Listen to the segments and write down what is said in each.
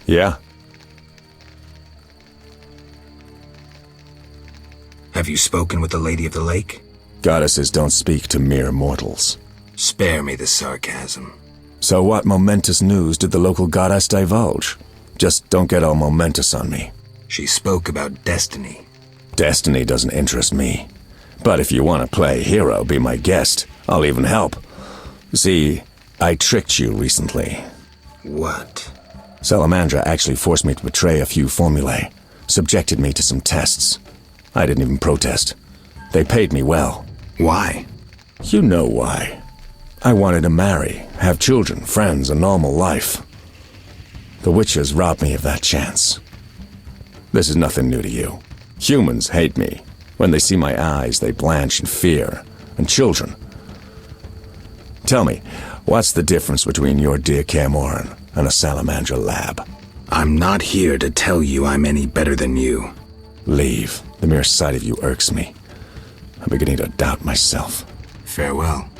Yeah? Have you spoken with the Lady of the Lake? Goddesses don't speak to mere mortals. Spare me the sarcasm. So what momentous news did the local goddess divulge? Just don't get all momentous on me. She spoke about destiny. Destiny doesn't interest me. But if you want to play hero, be my guest. I'll even help. See, I tricked you recently. What? Salamandra actually forced me to betray a few formulae, subjected me to some tests. I didn't even protest. They paid me well. Why? You know why. I wanted to marry, have children, friends, a normal life. The Witchers robbed me of that chance. This is nothing new to you. Humans hate me. When they see my eyes, they blanch in fear. And children. Tell me, what's the difference between your dear Camoran and a Salamandra lab? I'm not here to tell you I'm any better than you. Leave. The mere sight of you irks me. I'm beginning to doubt myself. Farewell.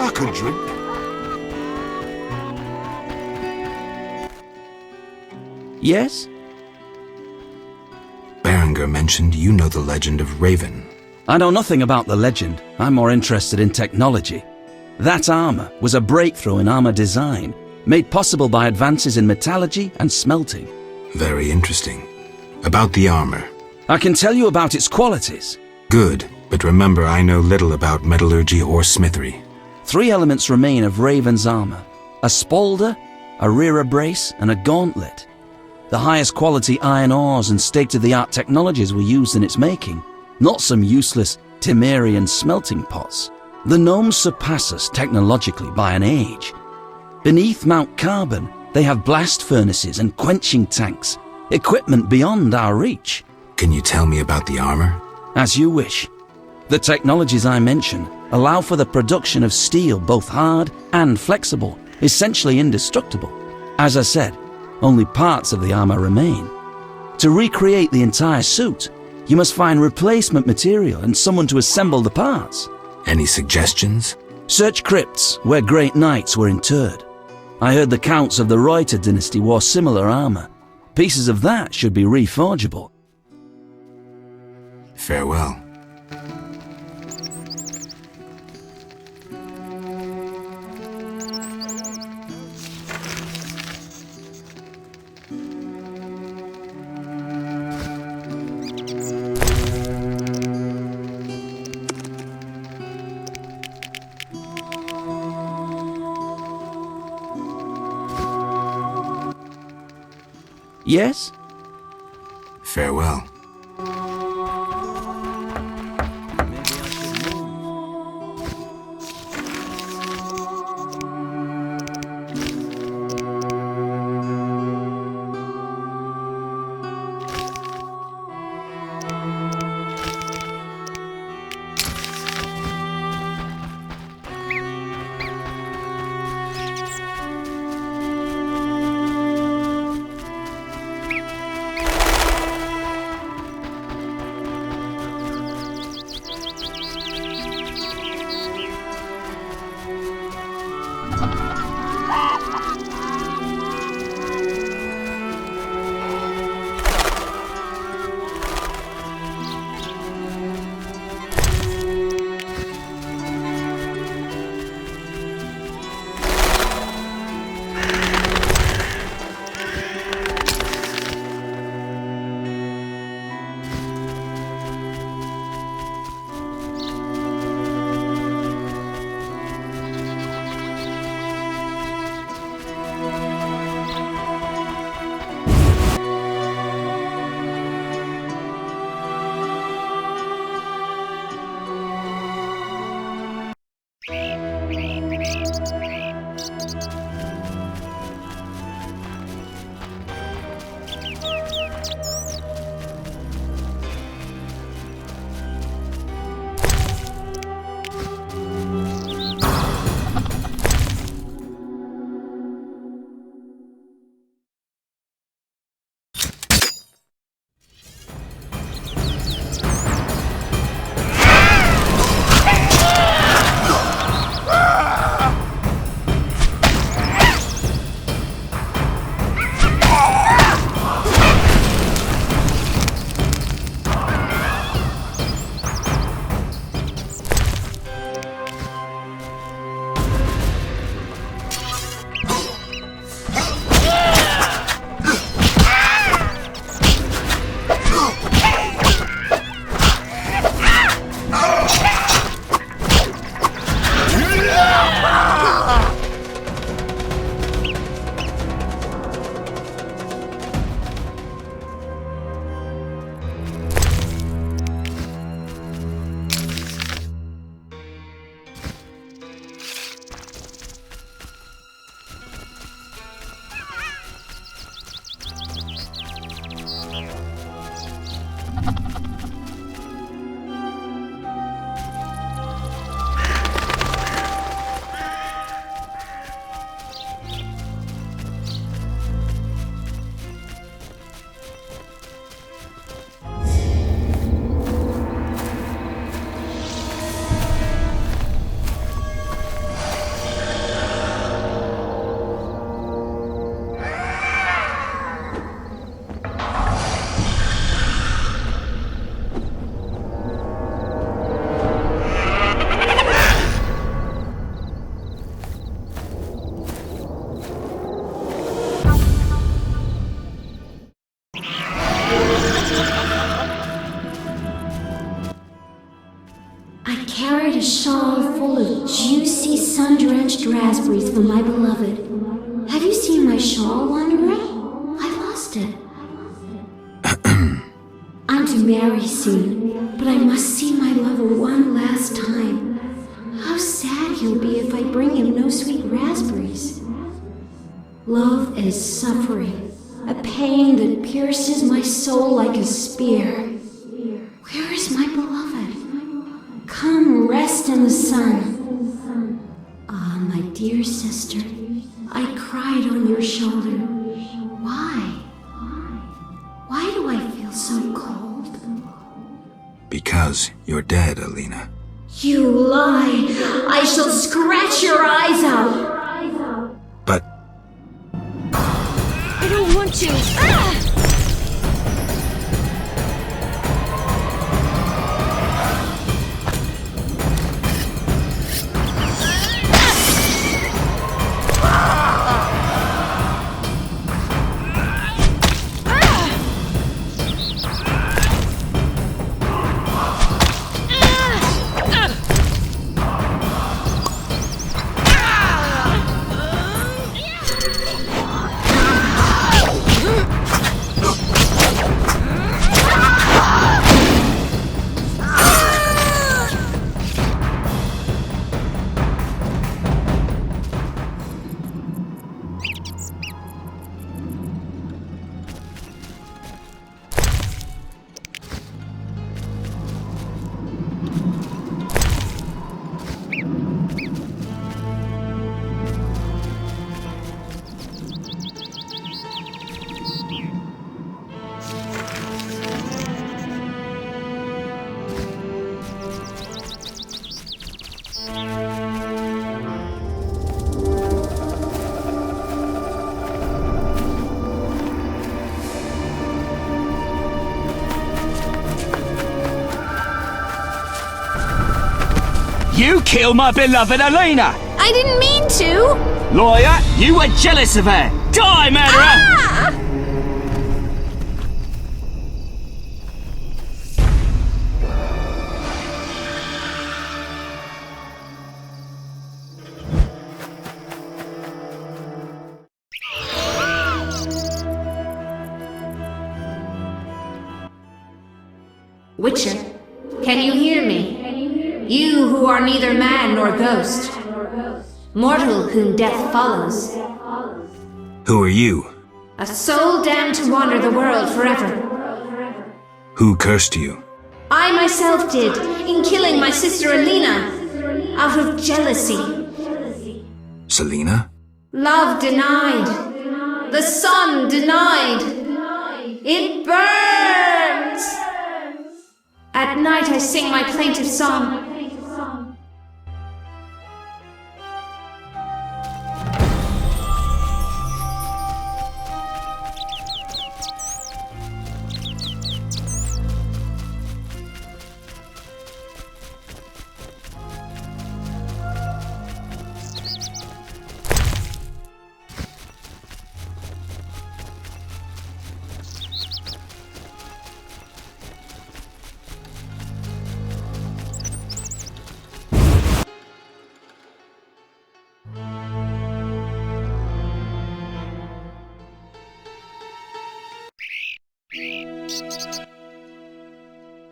I can drink. Yes? Berenger mentioned you know the legend of Raven. I know nothing about the legend. I'm more interested in technology. That armor was a breakthrough in armor design, made possible by advances in metallurgy and smelting. Very interesting. About the armor. I can tell you about its qualities. Good, but remember I know little about metallurgy or smithery. 3 elements remain of Raven's armor: a spalder, a rear brace, and a gauntlet. The highest quality iron ores and state-of-the-art technologies were used in its making, not some useless Temerian smelting pots. The gnomes surpass us technologically by an age. Beneath Mount Carbon, they have blast furnaces and quenching tanks, equipment beyond our reach. Can you tell me about the armor? As you wish. The technologies I mention allow for the production of steel both hard and flexible, essentially indestructible. As I said, only parts of the armor remain. To recreate the entire suit, you must find replacement material and someone to assemble the parts. Any suggestions? Search crypts where great knights were interred. I heard the counts of the Reuter dynasty wore similar armor. Pieces of that should be reforgeable. Farewell. Yes? Farewell. raspberries for my beloved. Have you seen my shawl, Wanderer? I lost it. I'm to marry soon, but I must see my lover one last time. How sad he'll be if I bring him no sweet raspberries. Love is suffering, a pain that pierces my soul like a spear. Where is my beloved? Come rest in the sun. Ah, my dear sister, I cried on your shoulder. Why? Why do I feel so cold? Because you're dead, Alina. You lie! I shall scratch your eyes out! But I don't want to! Ah! You killed my beloved Alina! I didn't mean to! Lawyer, you were jealous of her! Die, murderer! Ah! Witcher, can you hear me? You who are neither man nor ghost, mortal whom death follows, who are you? a soul damned to wander the world forever. Who cursed you? I myself did, in killing my sister Alina, out of jealousy. Selena? Love denied, the sun denied, it burns! At night I sing my plaintive song.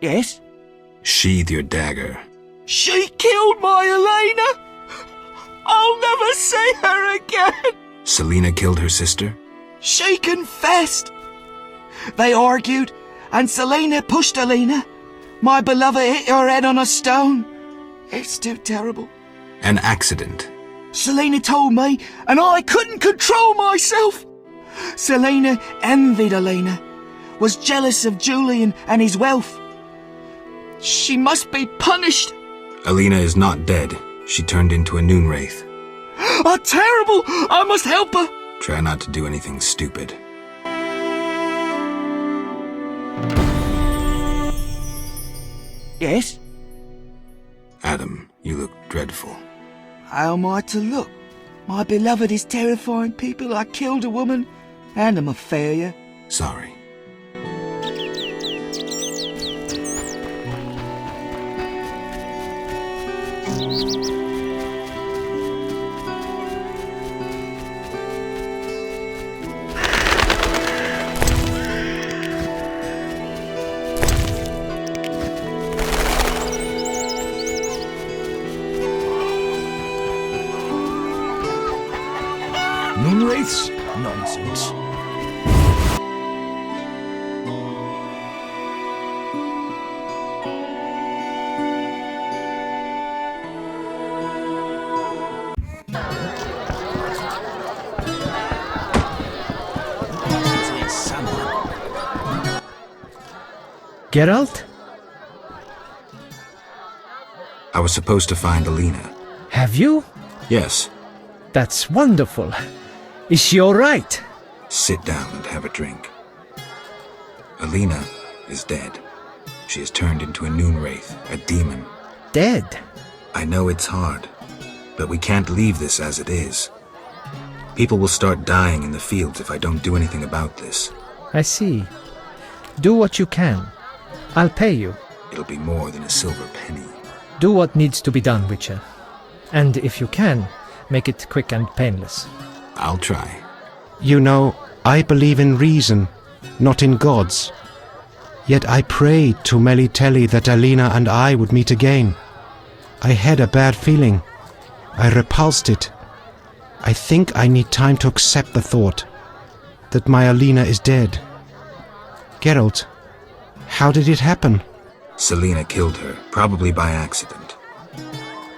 Yes? Sheathe your dagger. She killed my Alina! I'll never see her again! Selena killed her sister? She confessed! They argued, and Selena pushed Alina. My beloved hit her head on a stone. It's too terrible. An accident. Selena told me, and I couldn't control myself. Selena envied Alina, was jealous of Julian and his wealth. She must be punished. Alina is not dead. She turned into a noon wraith. Oh, terrible! I must help her. Try not to do anything stupid. Yes? Adam, you look dreadful. How am I to look? My beloved is terrifying people. I killed a woman, and I'm a failure. Sorry. wraiths? Nonsense. Geralt? I was supposed to find Alina. Have you? Yes. That's wonderful. Is she all right? Sit down and have a drink. Alina is dead. She has turned into a noon wraith, a demon. Dead? I know it's hard, but we can't leave this as it is. People will start dying in the fields if I don't do anything about this. I see. Do what you can. I'll pay you. It'll be more than a silver penny. Do what needs to be done, Witcher. And if you can, make it quick and painless. I'll try. You know, I believe in reason, not in gods. Yet I prayed to Melitelli that Alina and I would meet again. I had a bad feeling. I repulsed it. I think I need time to accept the thought that my Alina is dead. Geralt, how did it happen? Selena killed her, probably by accident.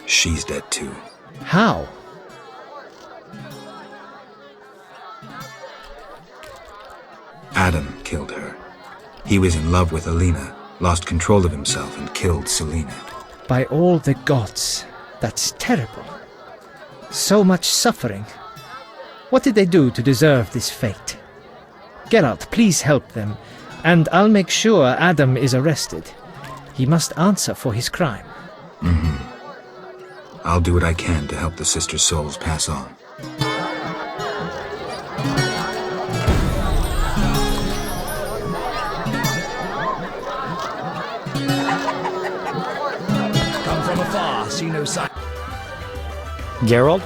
She's dead too. How? Adam killed her. He was in love with Alina, lost control of himself and killed Selena. By all the gods, that's terrible. So much suffering. What did they do to deserve this fate? Geralt, please help them, and I'll make sure Adam is arrested. He must answer for his crime. I'll do what I can to help the sister souls pass on. Come from afar, see no sign. Geralt?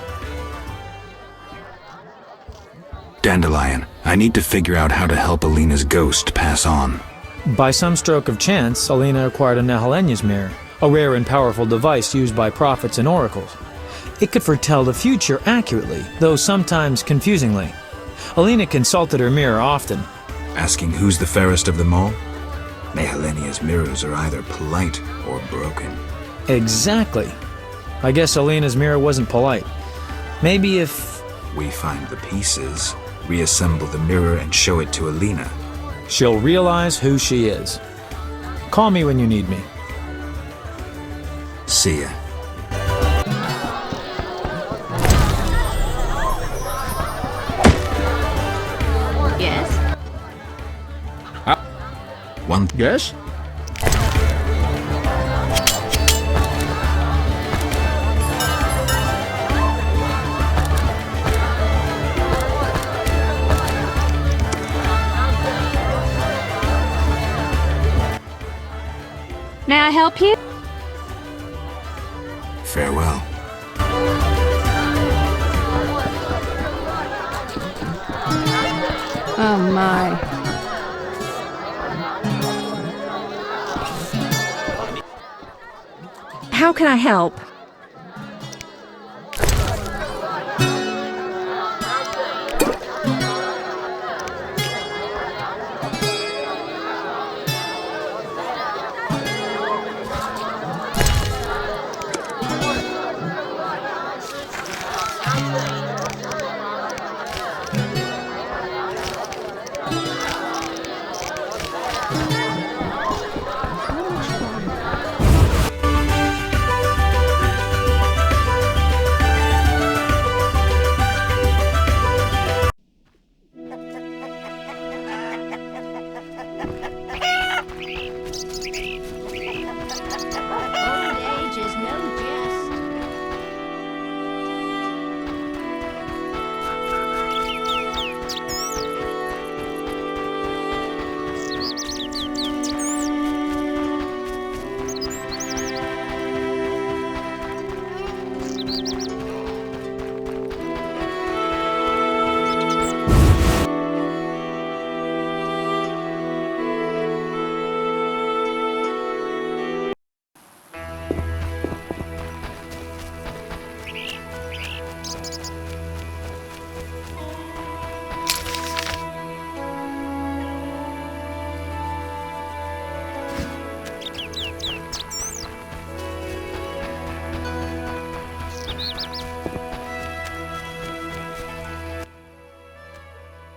Dandelion, I need to figure out how to help Alina's ghost pass on. By some stroke of chance, Alina acquired a Nehelenya's mirror, a rare and powerful device used by prophets and oracles. It could foretell the future accurately, though sometimes confusingly. Alina consulted her mirror often. Asking who's the fairest of them all? Nehelenya's mirrors are either polite or broken. Exactly. I guess Alina's mirror wasn't polite. Maybe if we find the pieces, reassemble the mirror and show it to Alina, she'll realize who she is. Call me when you need me. See ya. Yes? Yes? May I help you? Farewell. Oh my. How can I help?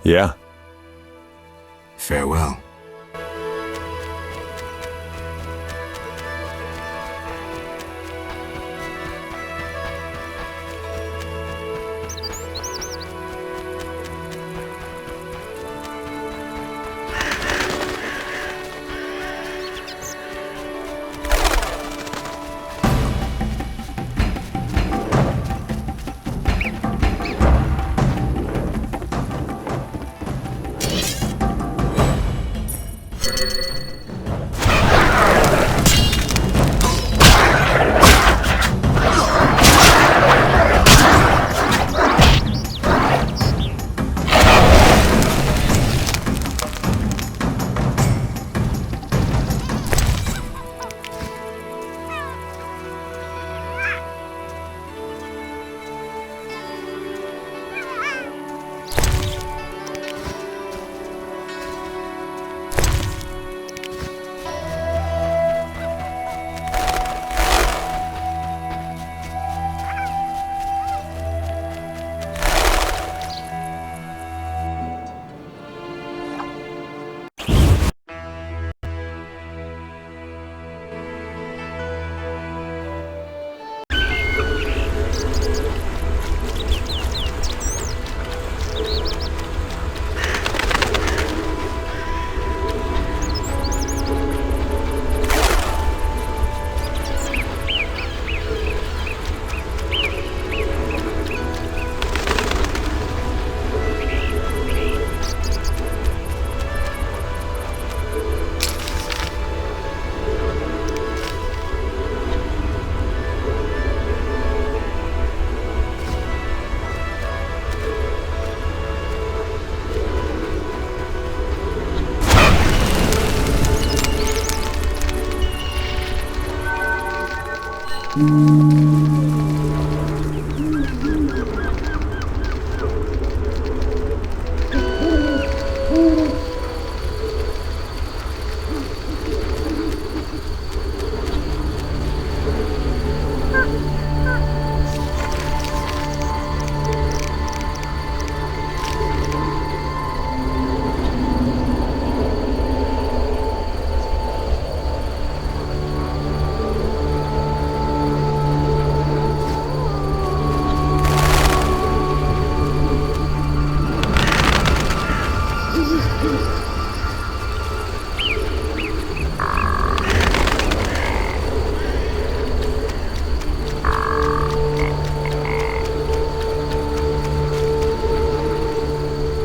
Yeah. Farewell.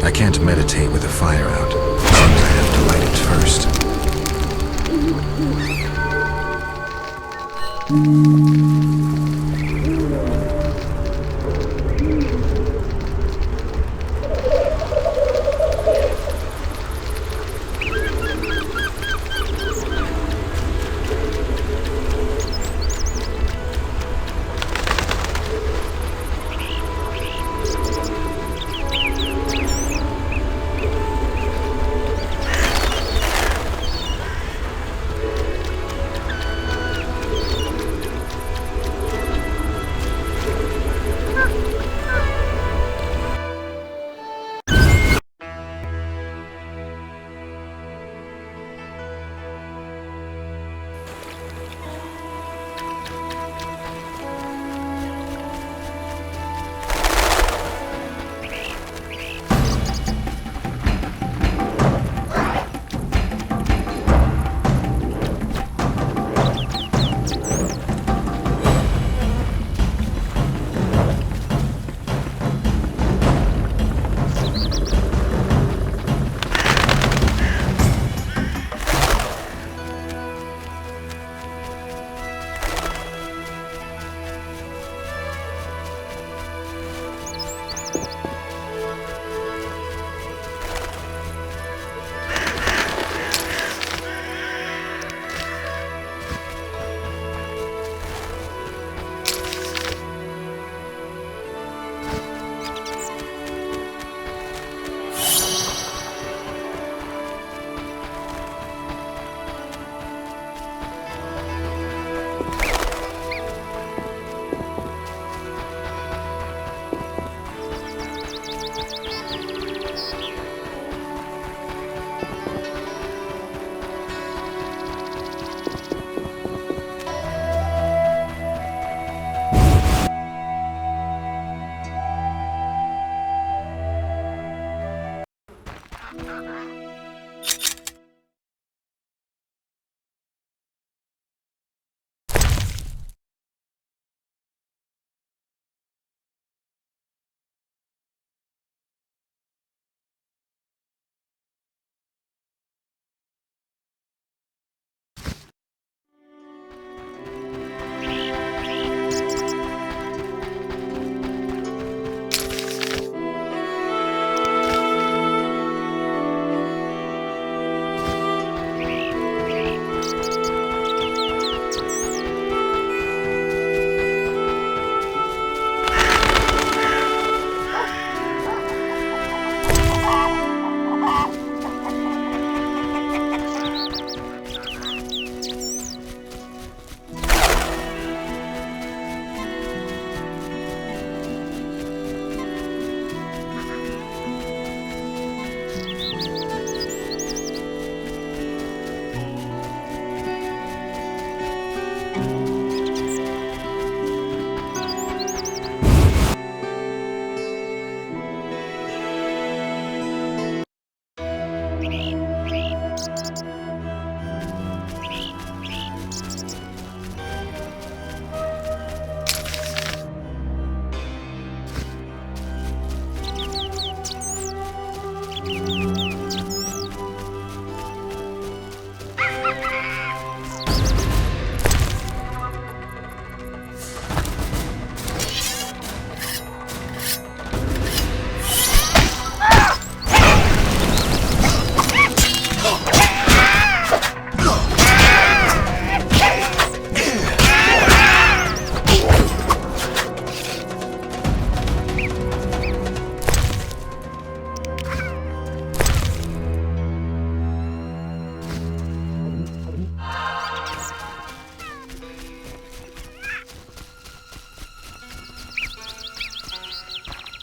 I can't meditate with the fire out. Seems I have to light it first.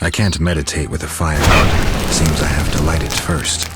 I can't meditate with a fire out. Seems I have to light it first.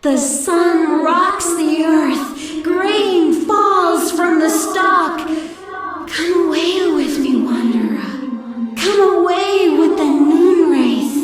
The sun rocks the earth, grain falls from the stalk. Come away with me, wanderer. Come away with the moon rays.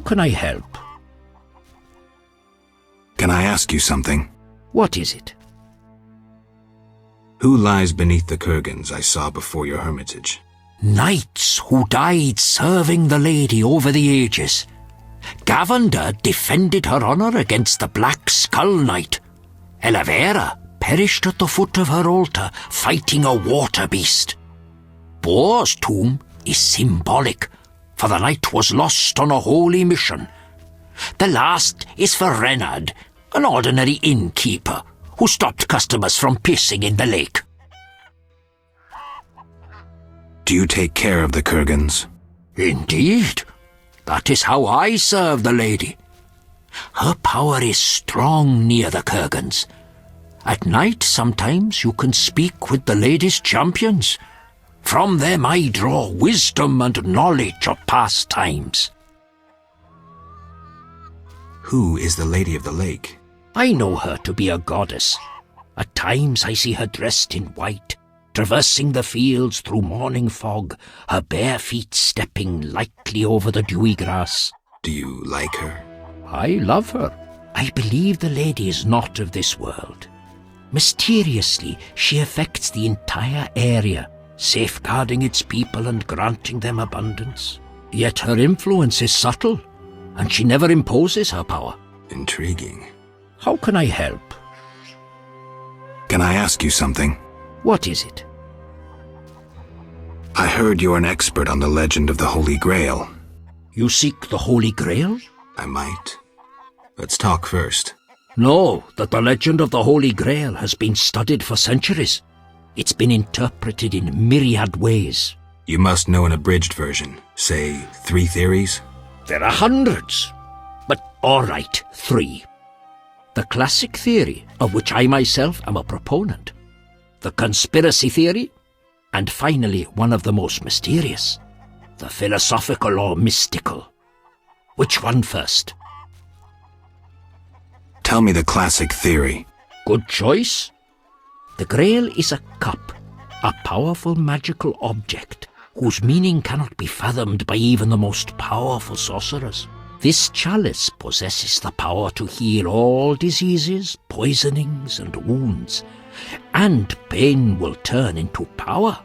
can I help? Can I ask you something? What is it? Who lies beneath the kurgans I saw before your hermitage? Knights who died serving the lady over the ages. Gavender defended her honour against the Black Skull Knight. Elavera perished at the foot of her altar fighting a water beast. Boar's tomb is symbolic, for the knight was lost on a holy mission. The last is for Renard, an ordinary innkeeper who stopped customers from pissing in the lake. Do you take care of the kurgans? Indeed. That is how I serve the lady. Her power is strong near the kurgans. At night, sometimes you can speak with the lady's champions. From them I draw wisdom and knowledge of past times. Who is the Lady of the Lake? I know her to be a goddess. At times I see her dressed in white, traversing the fields through morning fog, her bare feet stepping lightly over the dewy grass. Do you like her? I love her. I believe the lady is not of this world. Mysteriously, she affects the entire area, safeguarding its people and granting them abundance. Yet her influence is subtle, and she never imposes her power. Intriguing. How can I help? Can I ask you something? What is it? I heard you're an expert on the legend of the Holy Grail. You seek the Holy Grail? I might. Let's talk first. Know that the legend of the Holy Grail has been studied for centuries. It's been interpreted in myriad ways. You must know an abridged version. Say, 3 theories? There are hundreds. But all right, 3. The classic theory, of which I myself am a proponent. The conspiracy theory. And finally, one of the most mysterious. The philosophical or mystical. Which one first? Tell me the classic theory. Good choice. The Grail is a cup, a powerful magical object whose meaning cannot be fathomed by even the most powerful sorcerers. This chalice possesses the power to heal all diseases, poisonings, and wounds, and pain will turn into power.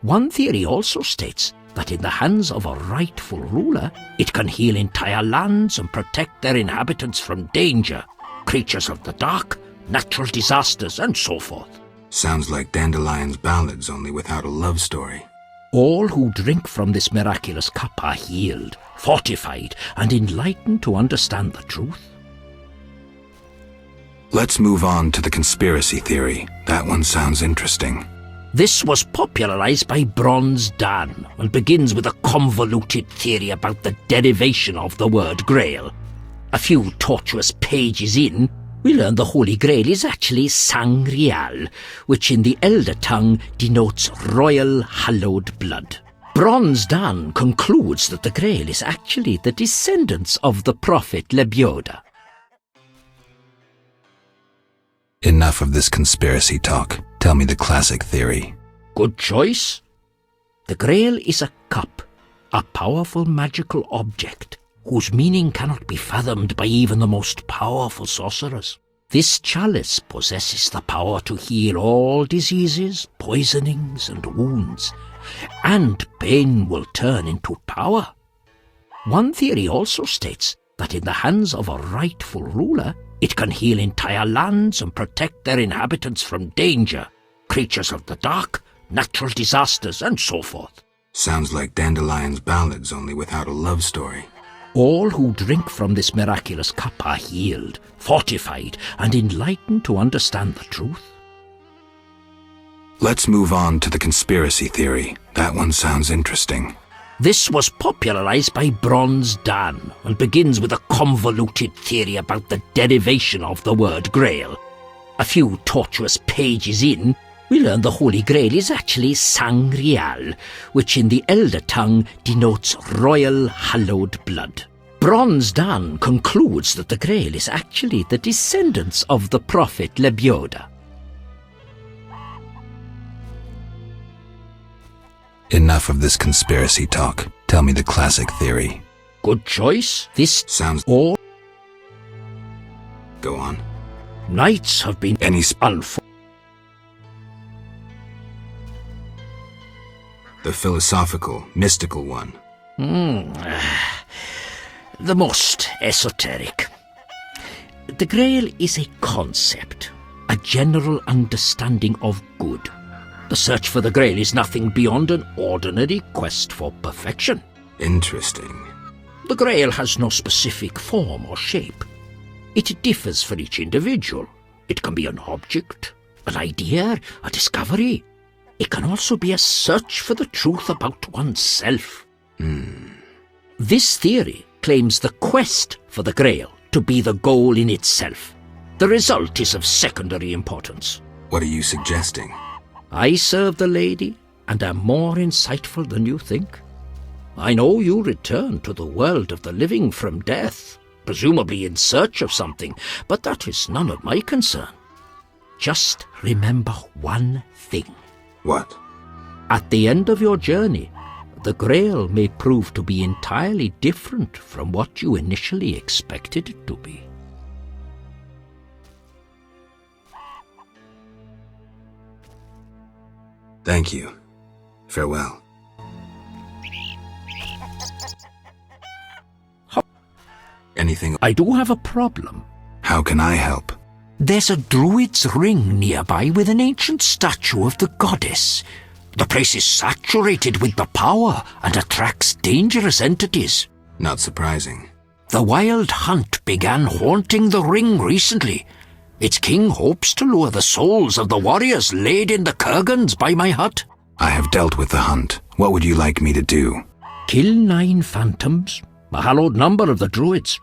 One theory also states that in the hands of a rightful ruler, it can heal entire lands and protect their inhabitants from danger, creatures of the dark, natural disasters, and so forth. Sounds like Dandelion's ballads, only without a love story. All who drink from this miraculous cup are healed, fortified, and enlightened to understand the truth. Let's move on to the conspiracy theory. That one sounds interesting. This was popularized by Bronze Dan and begins with a convoluted theory about the derivation of the word Grail. A few tortuous pages in, we learn the Holy Grail is actually Sangreal, which in the Elder tongue denotes royal hallowed blood. Bronze Dan concludes that the Grail is actually the descendants of the prophet Lebioda. Enough of this conspiracy talk. Tell me the classic theory. Good choice. The Grail is a cup, a powerful magical object whose meaning cannot be fathomed by even the most powerful sorcerers. This chalice possesses the power to heal all diseases, poisonings, and wounds, and pain will turn into power. One theory also states that in the hands of a rightful ruler, it can heal entire lands and protect their inhabitants from danger, creatures of the dark, natural disasters, and so forth. Sounds like Dandelion's ballads, only without a love story. All who drink from this miraculous cup are healed, fortified, and enlightened to understand the truth. Let's move on to the conspiracy theory. That one sounds interesting. This was popularized by Bronze Dan and begins with a convoluted theory about the derivation of the word Grail. A few tortuous pages in, we learn the Holy Grail is actually Sangreal, which in the Elder tongue denotes royal hallowed blood. Bronze Dan concludes that the Grail is actually the descendants of the prophet Lebioda. Enough of this conspiracy talk. Tell me the classic theory. Good choice. This Sounds... all Go on. knights have been Any The philosophical, mystical one. The most esoteric. The Grail is a concept, a general understanding of good. The search for the Grail is nothing beyond an ordinary quest for perfection. Interesting. The Grail has no specific form or shape. It differs for each individual. It can be an object, an idea, a discovery. It can also be a search for the truth about oneself. This theory claims the quest for the Grail to be the goal in itself. The result is of secondary importance. What are you suggesting? I serve the lady and am more insightful than you think. I know you return to the world of the living from death, presumably in search of something, but that is none of my concern. Just remember one thing. What? At the end of your journey, the Grail may prove to be entirely different from what you initially expected it to be. Thank you. Farewell. Anything? I do have a problem. How can I help? There's a druid's ring nearby with an ancient statue of the goddess. The place is saturated with the power and attracts dangerous entities. Not surprising. The wild hunt began haunting the ring recently. Its king hopes to lure the souls of the warriors laid in the kurgans by my hut. I have dealt with the hunt. What would you like me to do? Kill 9 phantoms, a hallowed number of the druids.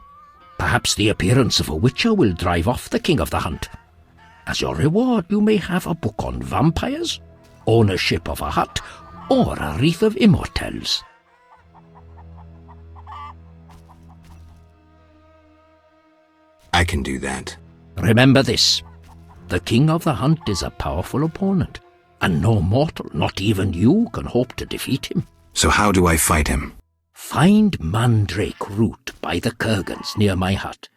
Perhaps the appearance of a witcher will drive off the king of the hunt. As your reward, you may have a book on vampires, ownership of a hut, or a wreath of immortelles. I can do that. Remember this. The king of the hunt is a powerful opponent, and no mortal, not even you, can hope to defeat him. So how do I fight him? Find mandrake root by the kurgans near my hut.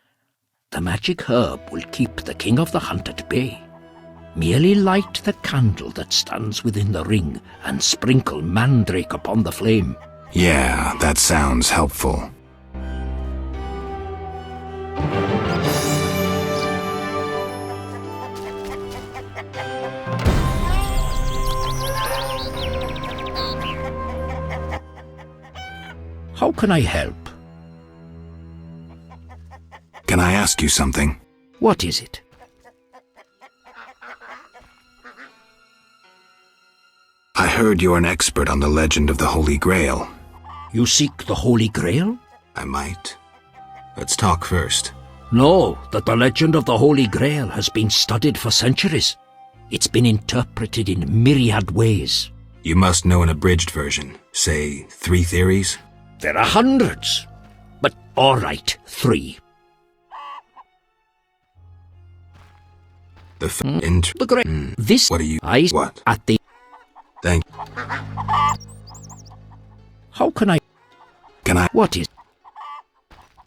The magic herb will keep the king of the hunt at bay. Merely light the candle that stands within the ring and sprinkle mandrake upon the flame. Yeah, that sounds helpful. How can I help? Can I ask you something? What is it? I heard you're an expert on the legend of the Holy Grail. You seek the Holy Grail? I might. Let's talk first. Know that the legend of the Holy Grail has been studied for centuries. It's been interpreted in myriad ways. You must know an abridged version. Say, 3 theories? There are hundreds. But all right, 3. The Grail. This What are you... What? At the... Thank... How can I... Can I... What is...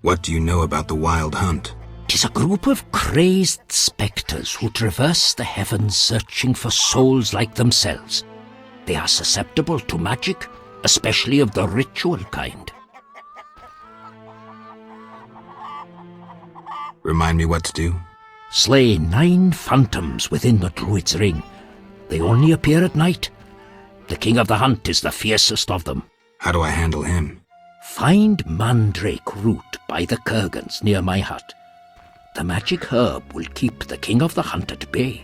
What do you know about the Wild Hunt? It is a group of crazed spectres who traverse the heavens searching for souls like themselves. They are susceptible to magic, especially of the ritual kind. Remind me what to do? Slay 9 phantoms within the druid's ring. They only appear at night. The king of the hunt is the fiercest of them. How do I handle him? Find mandrake root by the kurgans near my hut. The magic herb will keep the king of the hunt at bay.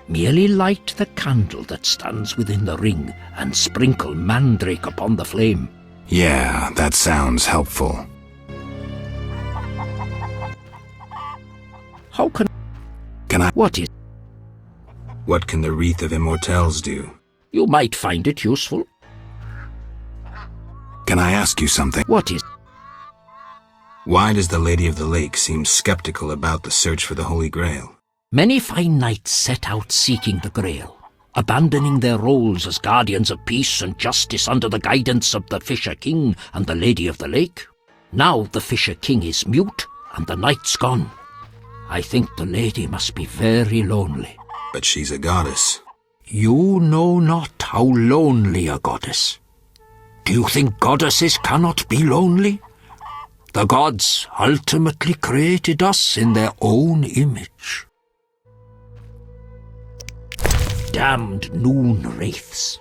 Merely light the candle that stands within the ring and sprinkle mandrake upon the flame. Yeah, that sounds helpful. How can I... What is... What can the Wreath of Immortelles do? You might find it useful. Can I ask you something? What is... Why does the Lady of the Lake seem skeptical about the search for the Holy Grail? Many fine knights set out seeking the Grail, abandoning their roles as guardians of peace and justice under the guidance of the Fisher King and the Lady of the Lake. Now the Fisher King is mute, and the night's gone. I think the lady must be very lonely. But she's a goddess. You know not how lonely a goddess. Do you think goddesses cannot be lonely? The gods ultimately created us in their own image. Damned noon wraiths.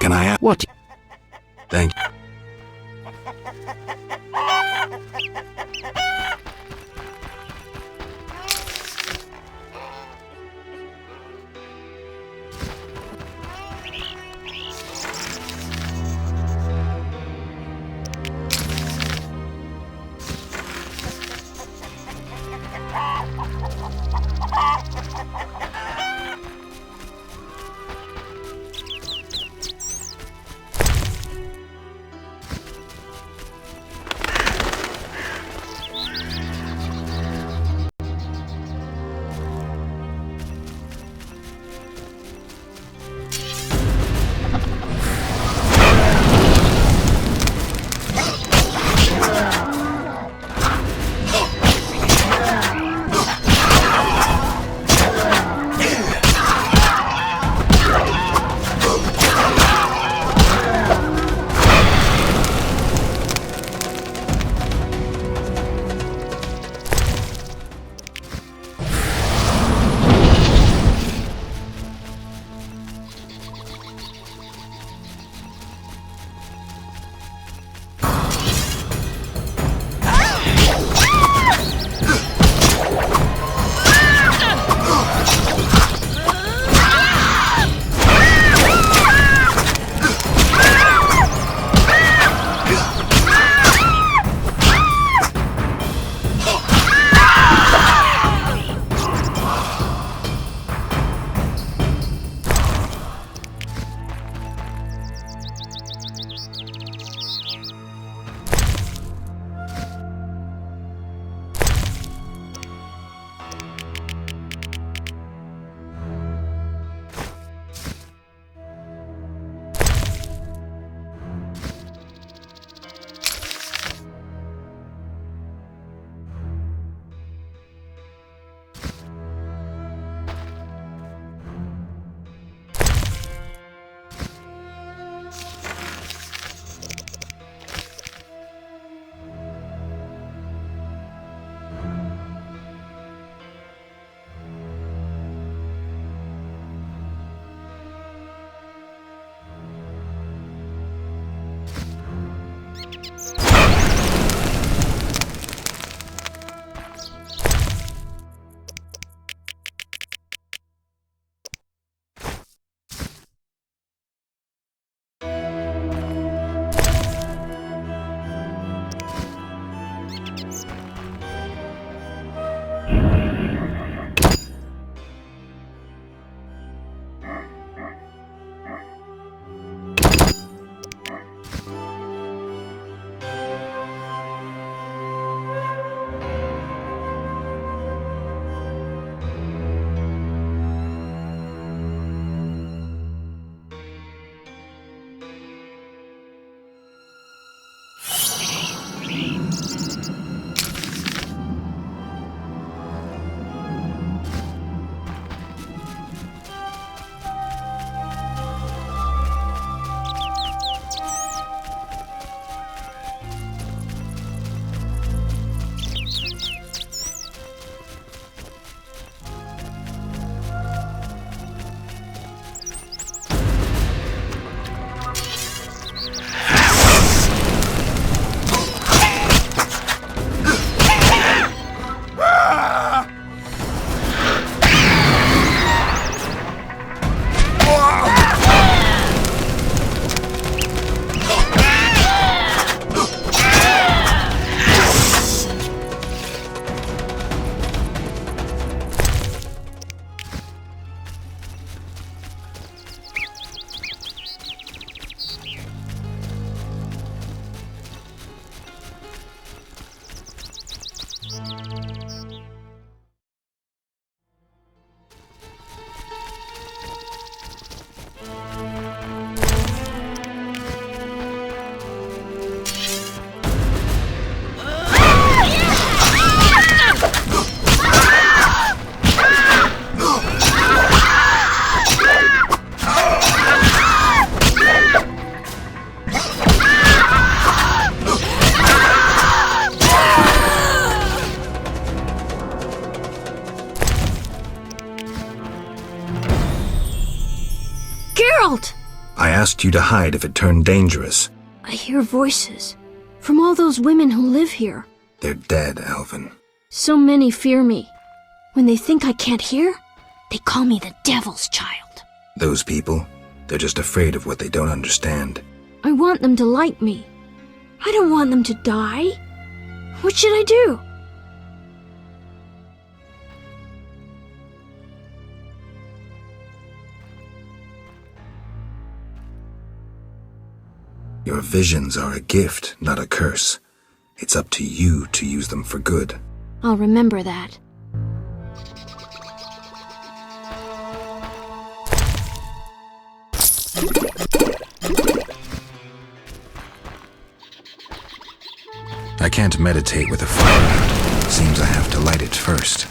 Can I have... What? Thank you. world! I asked you to hide if it turned dangerous. I hear voices from all those women who live here. They're dead, Alvin. So many fear me. When they think I can't hear, they call me the Devil's Child. Those people, they're just afraid of what they don't understand. I want them to like me. I don't want them to die. What should I do? Your visions are a gift, not a curse. It's up to you to use them for good. I'll remember that. I can't meditate with a fire out. Seems I have to light it first.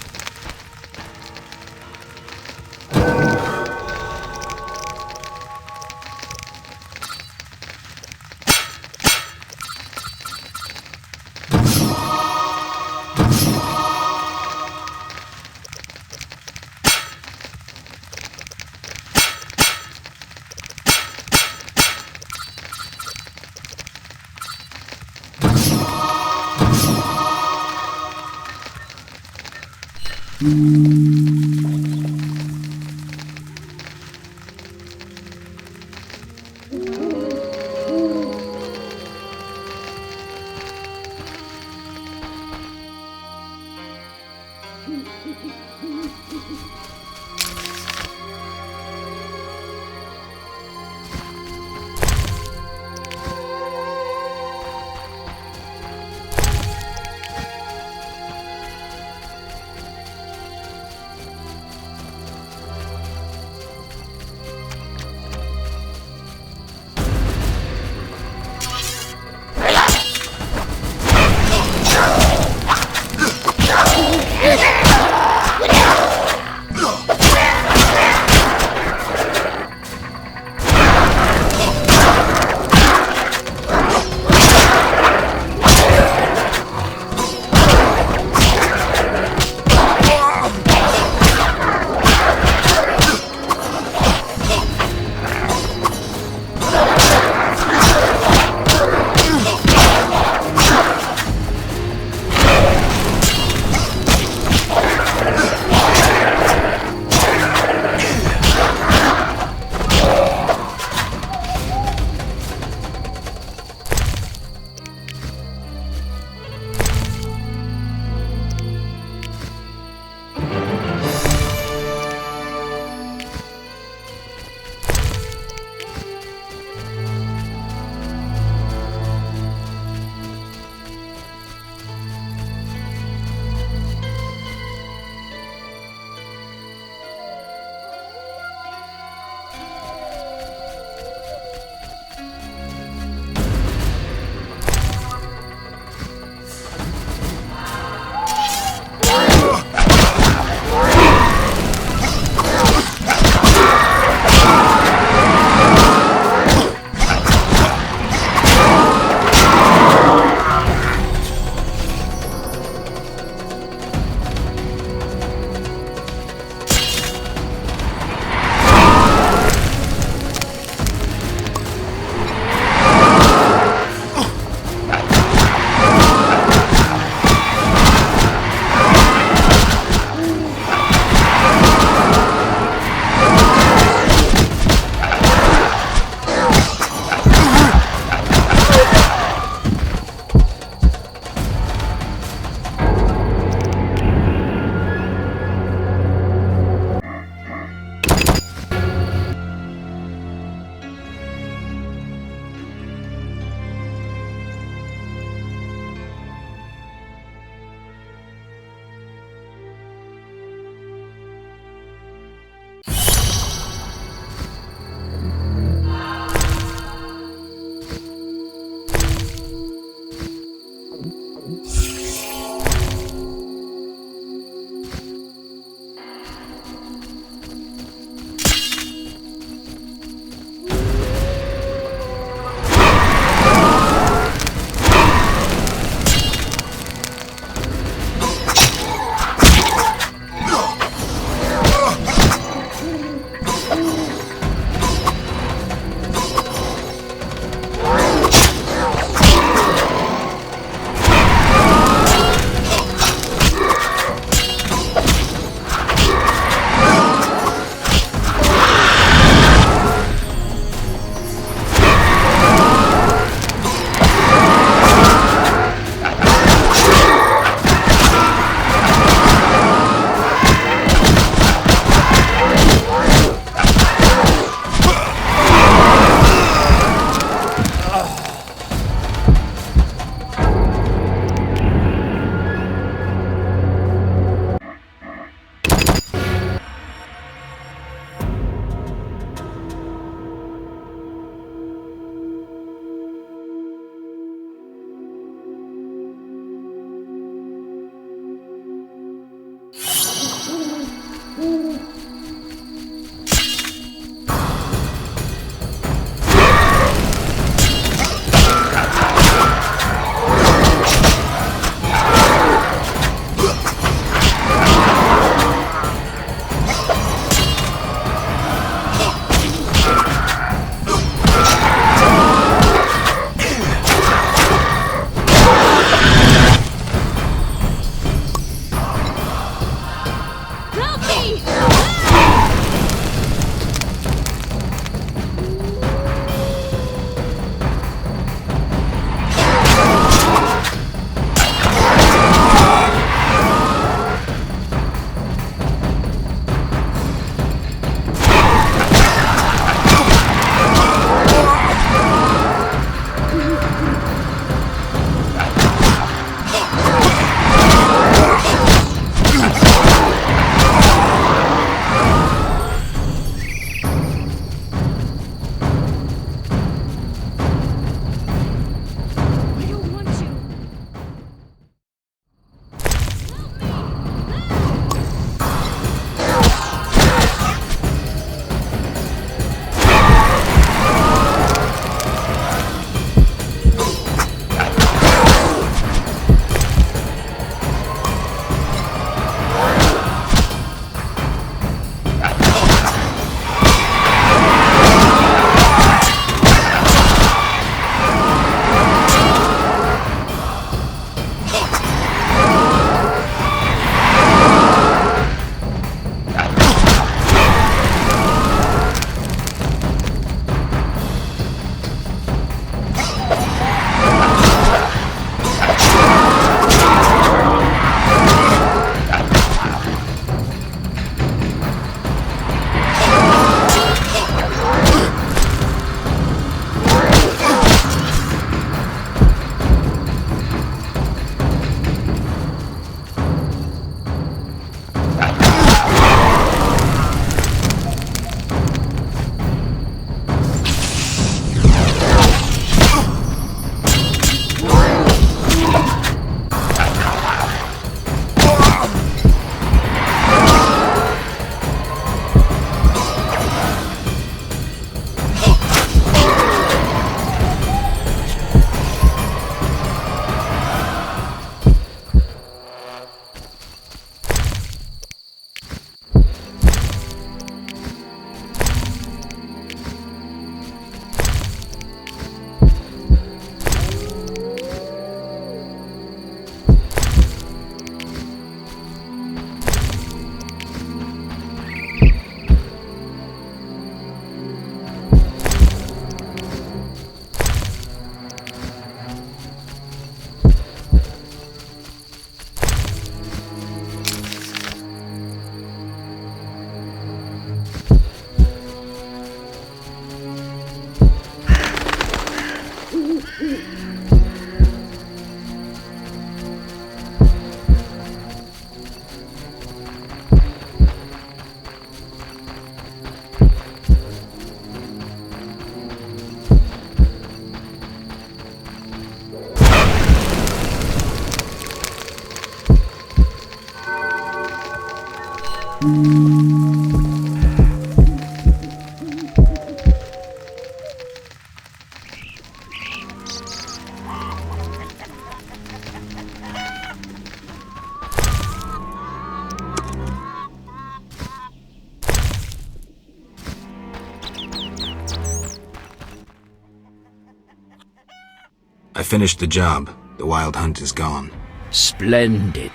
I finished the job. The wild hunt is gone. Splendid.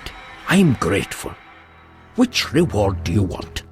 I'm grateful. Which reward do you want?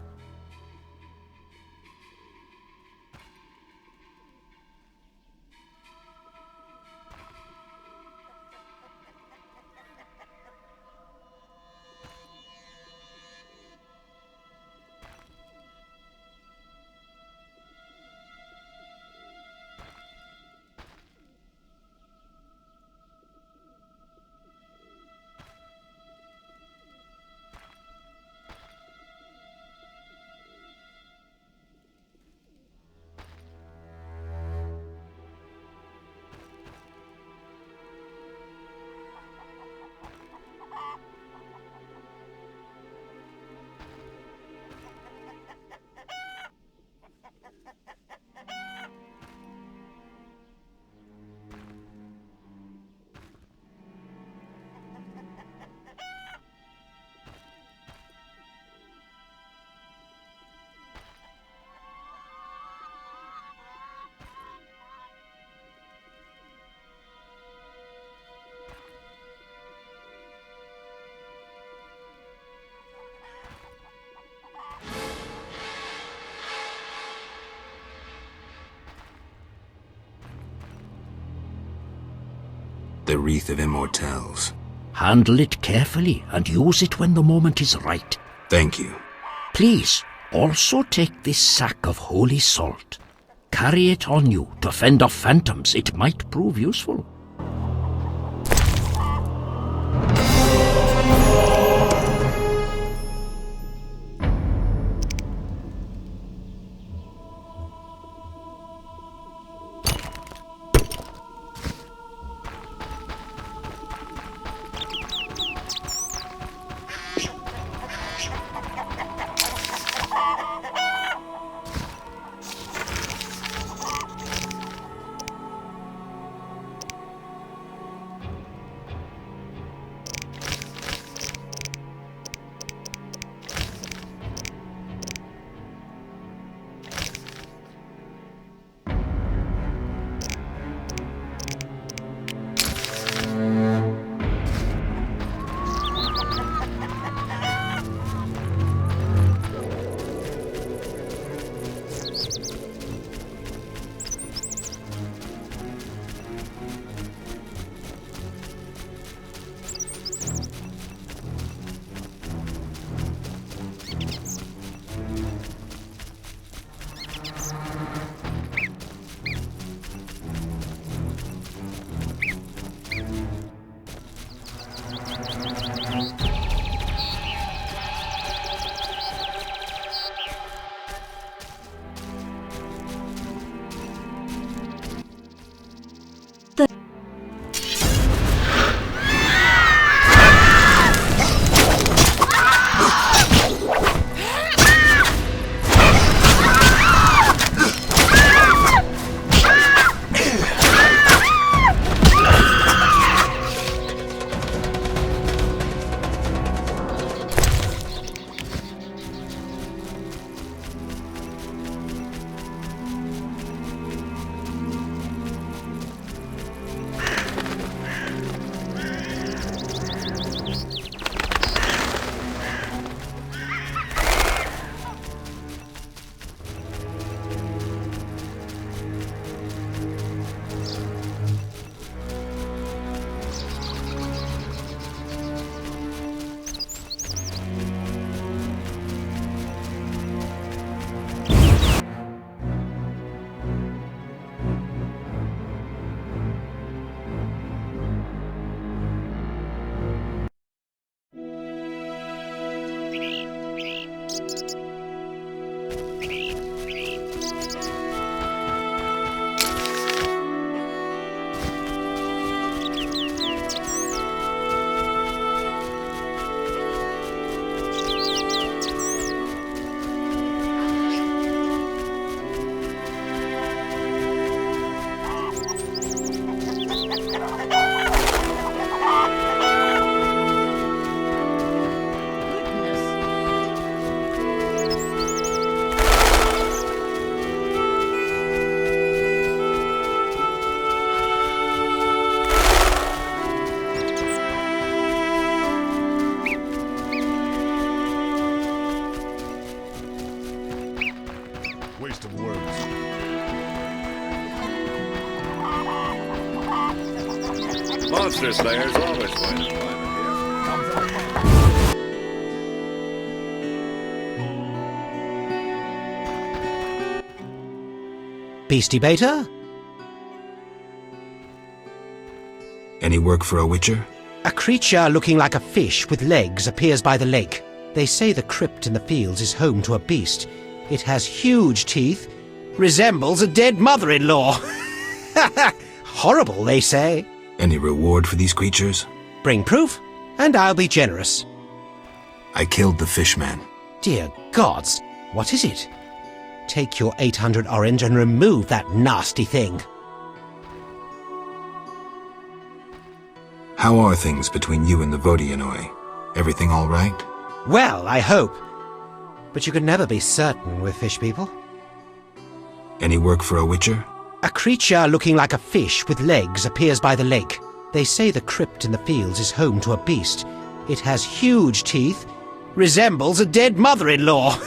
The Wreath of Immortelles. Handle it carefully and use it when the moment is right. Thank you. Please, also take this sack of holy salt. Carry it on you to fend off phantoms. It might prove useful. waste of words. Monster Slayer's always going to find Beastie Beta? Any work for a witcher? A creature looking like a fish with legs appears by the lake. They say the crypt in the fields is home to a beast. It has huge teeth, resembles a dead mother-in-law. Horrible, they say. Any reward for these creatures? Bring proof, and I'll be generous. I killed the fishman. Dear gods, what is it? Take your 800 orange and remove that nasty thing. How are things between you and the Vodianoi? Everything all right? Well, I hope. But you can never be certain with fish people. Any work for a witcher? A creature looking like a fish with legs appears by the lake. They say the crypt in the fields is home to a beast. It has huge teeth, resembles a dead mother-in-law.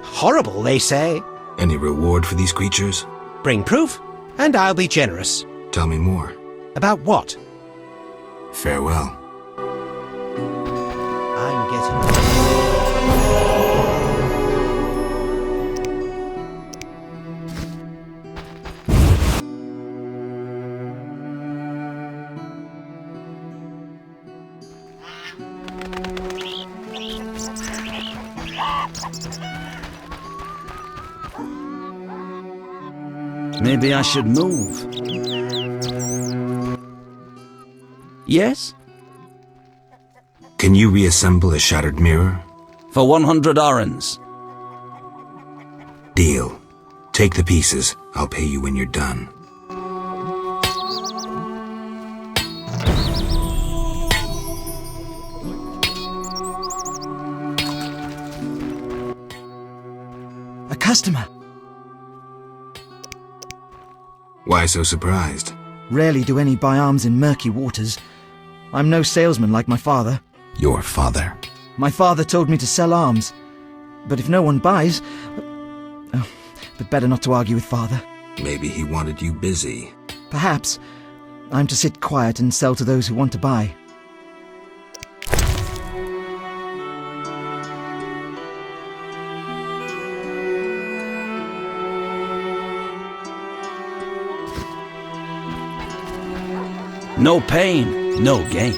Horrible, they say. Any reward for these creatures? Bring proof, and I'll be generous. Tell me more. About what? Farewell. I'm getting... Maybe I should move. Yes? Can you reassemble a shattered mirror? For 100 orens. Deal. Take the pieces. I'll pay you when you're done. A customer. Why so surprised? Rarely do any buy arms in murky waters. I'm no salesman like my father. Your father. My father told me to sell arms. But if no one buys... Oh, but better not to argue with father. Maybe he wanted you busy. Perhaps. I'm to sit quiet and sell to those who want to buy. No pain, no gain.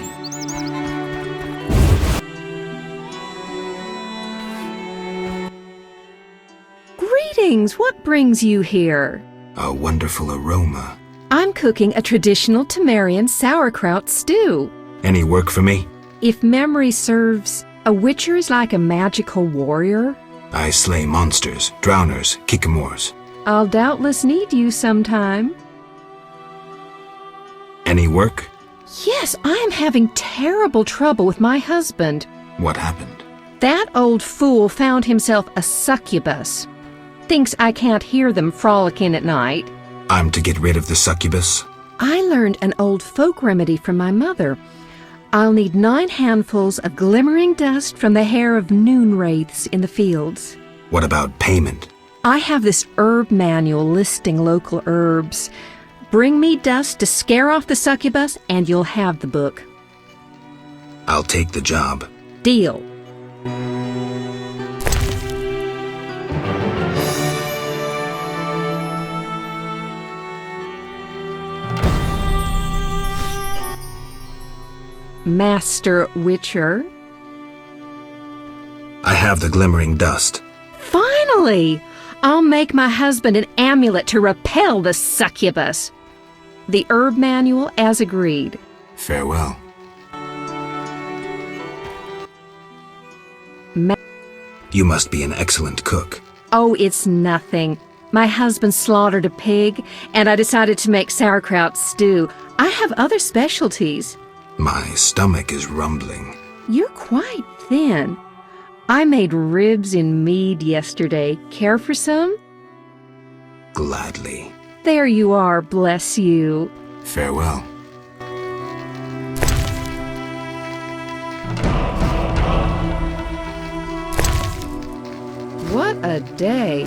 Greetings! What brings you here? A wonderful aroma. I'm cooking a traditional Temerian sauerkraut stew. Any work for me? If memory serves, a witcher is like a magical warrior. I slay monsters, drowners, kikimors. I'll doubtless need you sometime. Any work? Yes, I am having terrible trouble with my husband. What happened? That old fool found himself a succubus. Thinks I can't hear them frolicking at night. I'm to get rid of the succubus? I learned an old folk remedy from my mother. I'll need 9 handfuls of glimmering dust from the hair of noon wraiths in the fields. What about payment? I have this herb manual listing local herbs. Bring me dust to scare off the succubus, and you'll have the book. I'll take the job. Deal. Master Witcher. I have the glimmering dust. Finally! I'll make my husband an amulet to repel the succubus. The herb manual as agreed. Farewell. You must be an excellent cook. Oh, it's nothing. My husband slaughtered a pig, and I decided to make sauerkraut stew. I have other specialties. My stomach is rumbling. You're quite thin. I made ribs in mead yesterday. Care for some? Gladly. There you are, bless you. Farewell. What a day.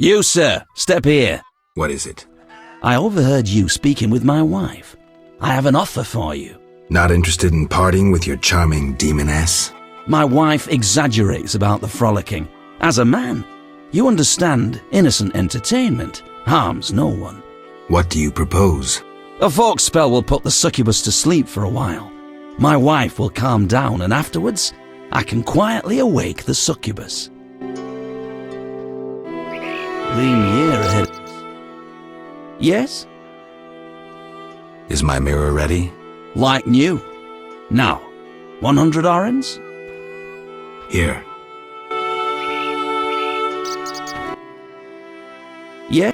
You, sir, step here. What is it? I overheard you speaking with my wife. I have an offer for you. Not interested in parting with your charming demoness? My wife exaggerates about the frolicking. As a man, you understand innocent entertainment harms no one. What do you propose? A folk spell will put the succubus to sleep for a while. My wife will calm down, and afterwards, I can quietly awake the succubus. Lean year ahead. Yes? Is my mirror ready? Like new. Now, 100 orens? Here. Yeah.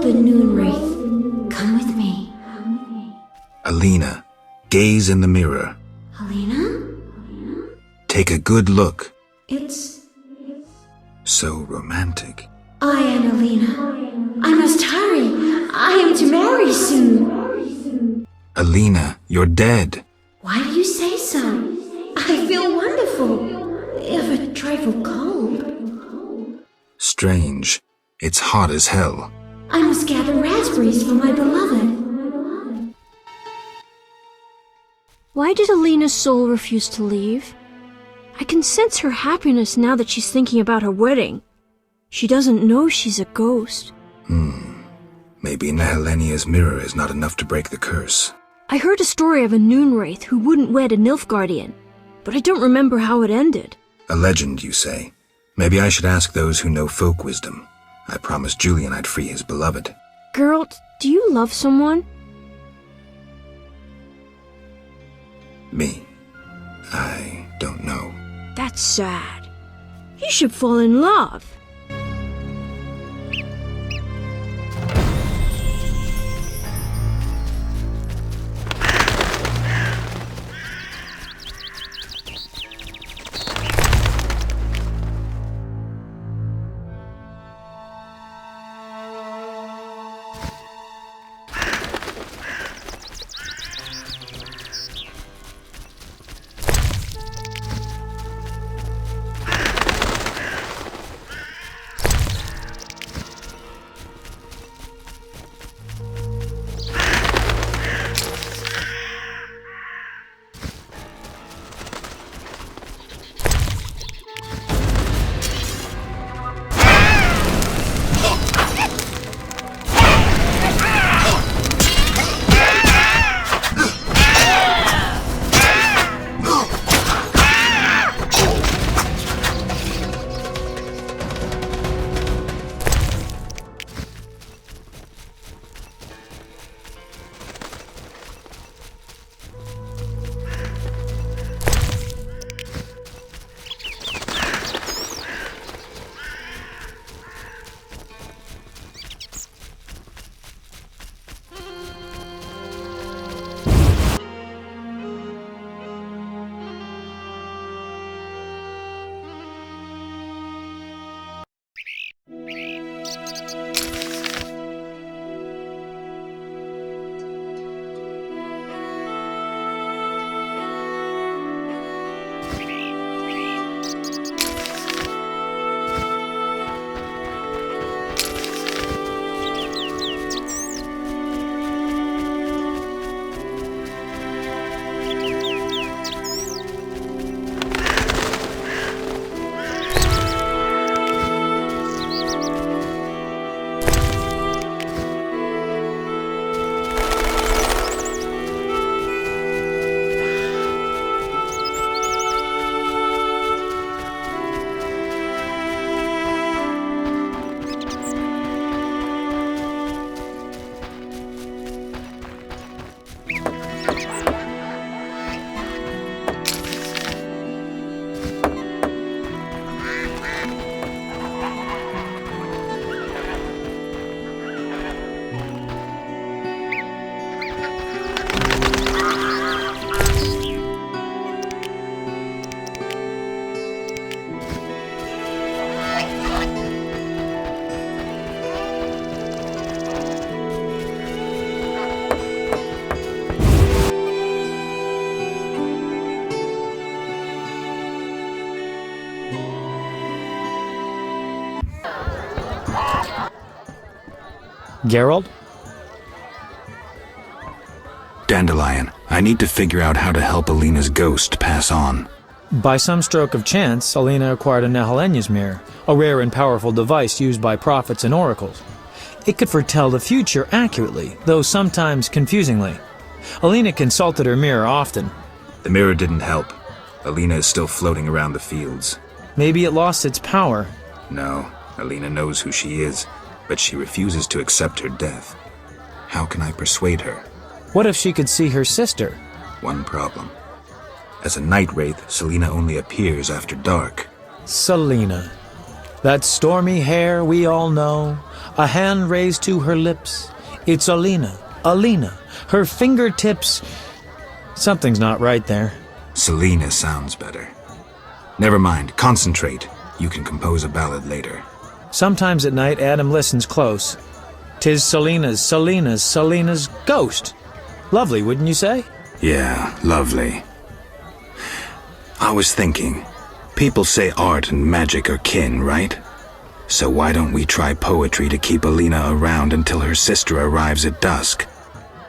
the Noon Wraith. Come with me. Alina, gaze in the mirror. Alina? Take a good look. It's... So romantic. I am Alina. I must hurry. I am to marry soon. Alina, you're dead. Why do you say so? I feel wonderful, if a trifle cold. Strange. It's hot as hell. I must gather raspberries for my beloved. Why did Alina's soul refuse to leave? I can sense her happiness now that she's thinking about her wedding. She doesn't know she's a ghost. Maybe Nehelenia's mirror is not enough to break the curse. I heard a story of a Noon Wraith who wouldn't wed a Nilfgaardian, but I don't remember how it ended. A legend, you say? Maybe I should ask those who know folk wisdom. I promised Julian I'd free his beloved. Geralt, do you love someone? Me? I don't know. That's sad. You should fall in love. Geralt? Dandelion, I need to figure out how to help Alina's ghost pass on. By some stroke of chance, Alina acquired a Nehelenia's mirror, a rare and powerful device used by prophets and oracles. It could foretell the future accurately, though sometimes confusingly. Alina consulted her mirror often. The mirror didn't help. Alina is still floating around the fields. Maybe it lost its power. No, Alina knows who she is, but she refuses to accept her death. How can I persuade her? What if she could see her sister? One problem. As a night wraith, Selena only appears after dark. Selena. That stormy hair we all know, A hand raised to her lips. It's Alina. Alina. Her fingertips. Something's not right there. Selena sounds better. Never mind, concentrate. You can compose a ballad later. Sometimes at night, Adam listens close. 'Tis Selena's ghost. Lovely, wouldn't you say? Yeah, lovely. I was thinking, people say art and magic are kin, right? So why don't we try poetry to keep Alina around until her sister arrives at dusk?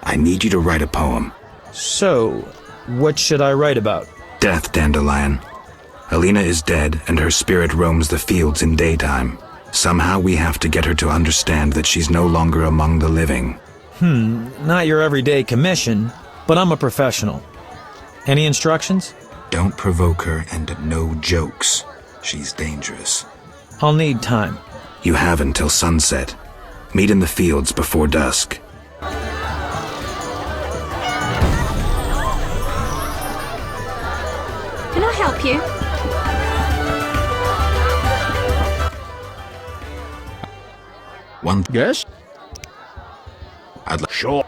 I need you to write a poem. So, what should I write about? Death, Dandelion. Alina is dead, and her spirit roams the fields in daytime. Somehow we have to get her to understand that she's no longer among the living. Not your everyday commission, but I'm a professional. Any instructions? Don't provoke her, and no jokes. She's dangerous. I'll need time. You have until sunset. Meet in the fields before dusk. Can I help you? Yes? I'd like... Sure.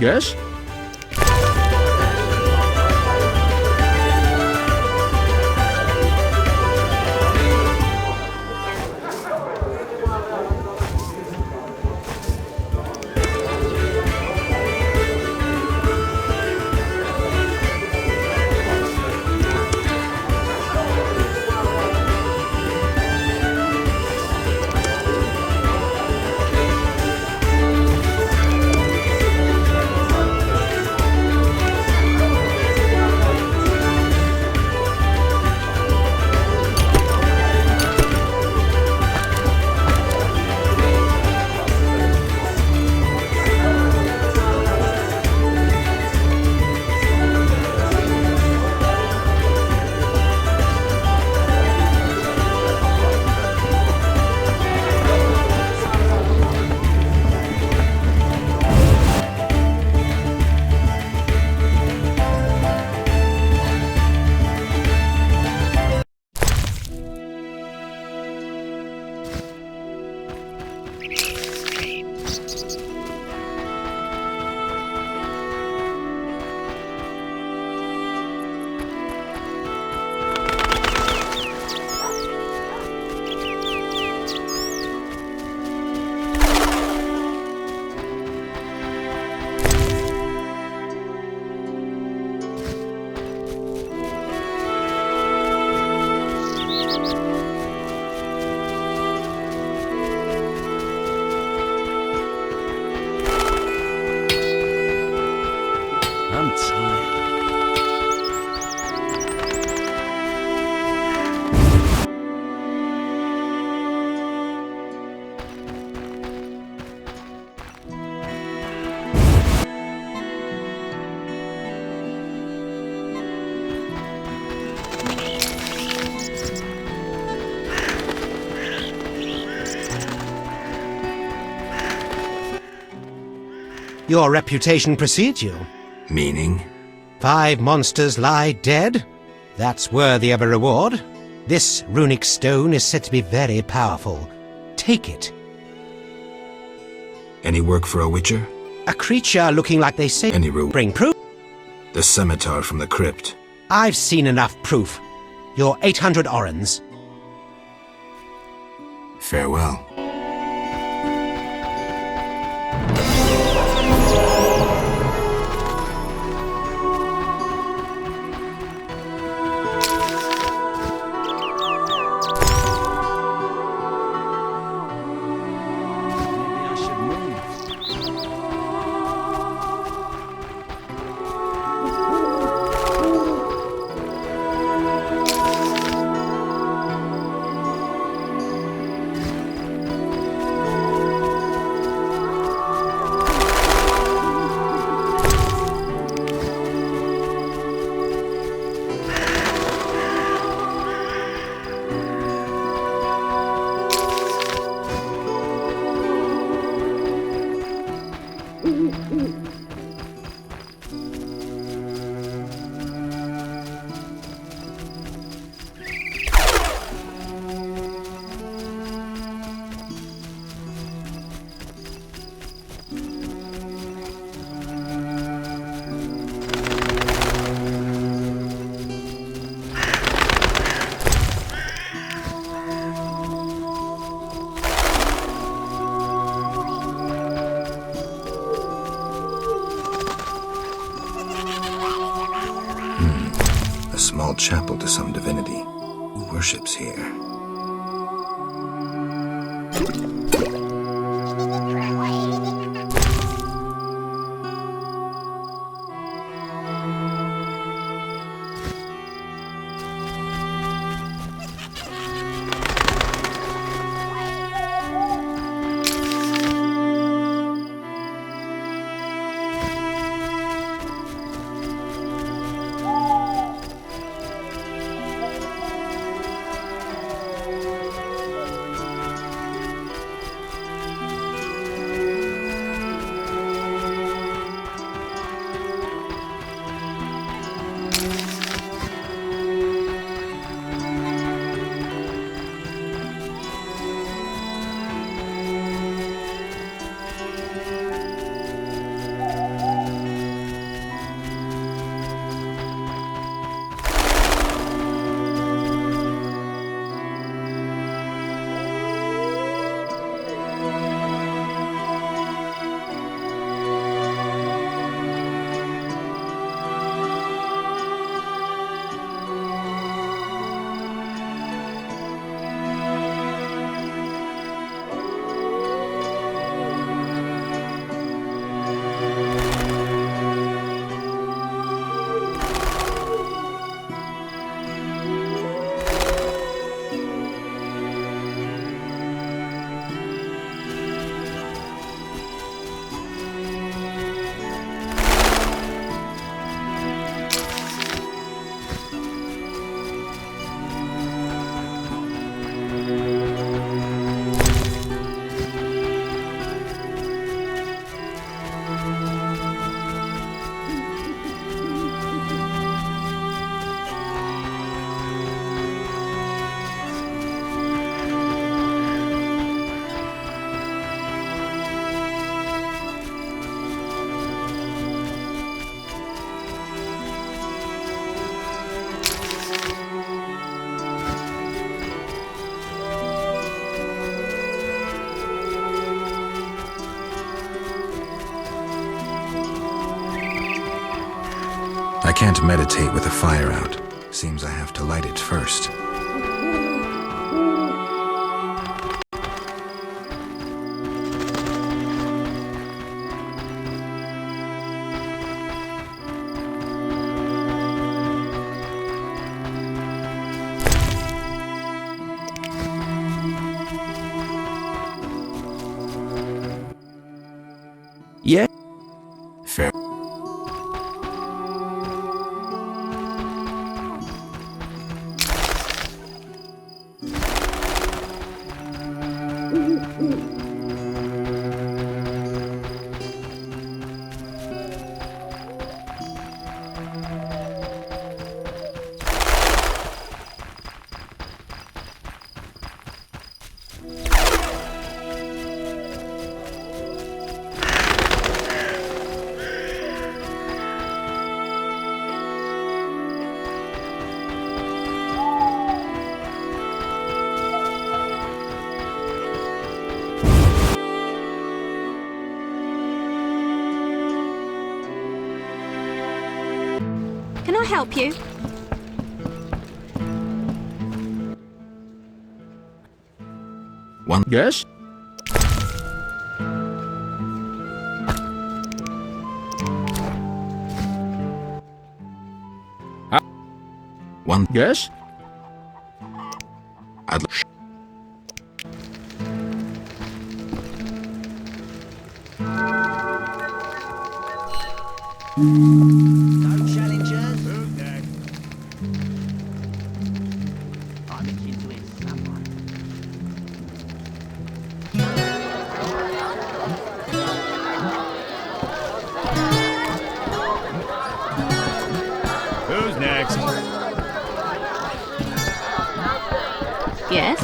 Yes? Your reputation precedes you. Meaning? 5 monsters lie dead? That's worthy of a reward. This runic stone is said to be very powerful. Take it. Any work for a witcher? A creature looking like they say... Any room? Bring proof? The scimitar from the crypt. I've seen enough proof. Your 800 orens. Farewell. A small chapel to some divinity. Who worships here? I can't meditate with the fire out. Seems I have to light it first. Yeah. Fair. Can I help you? One. Yes? One. Yes? I'd No challengers? I'm itching to hit someone. Who's next? Yes?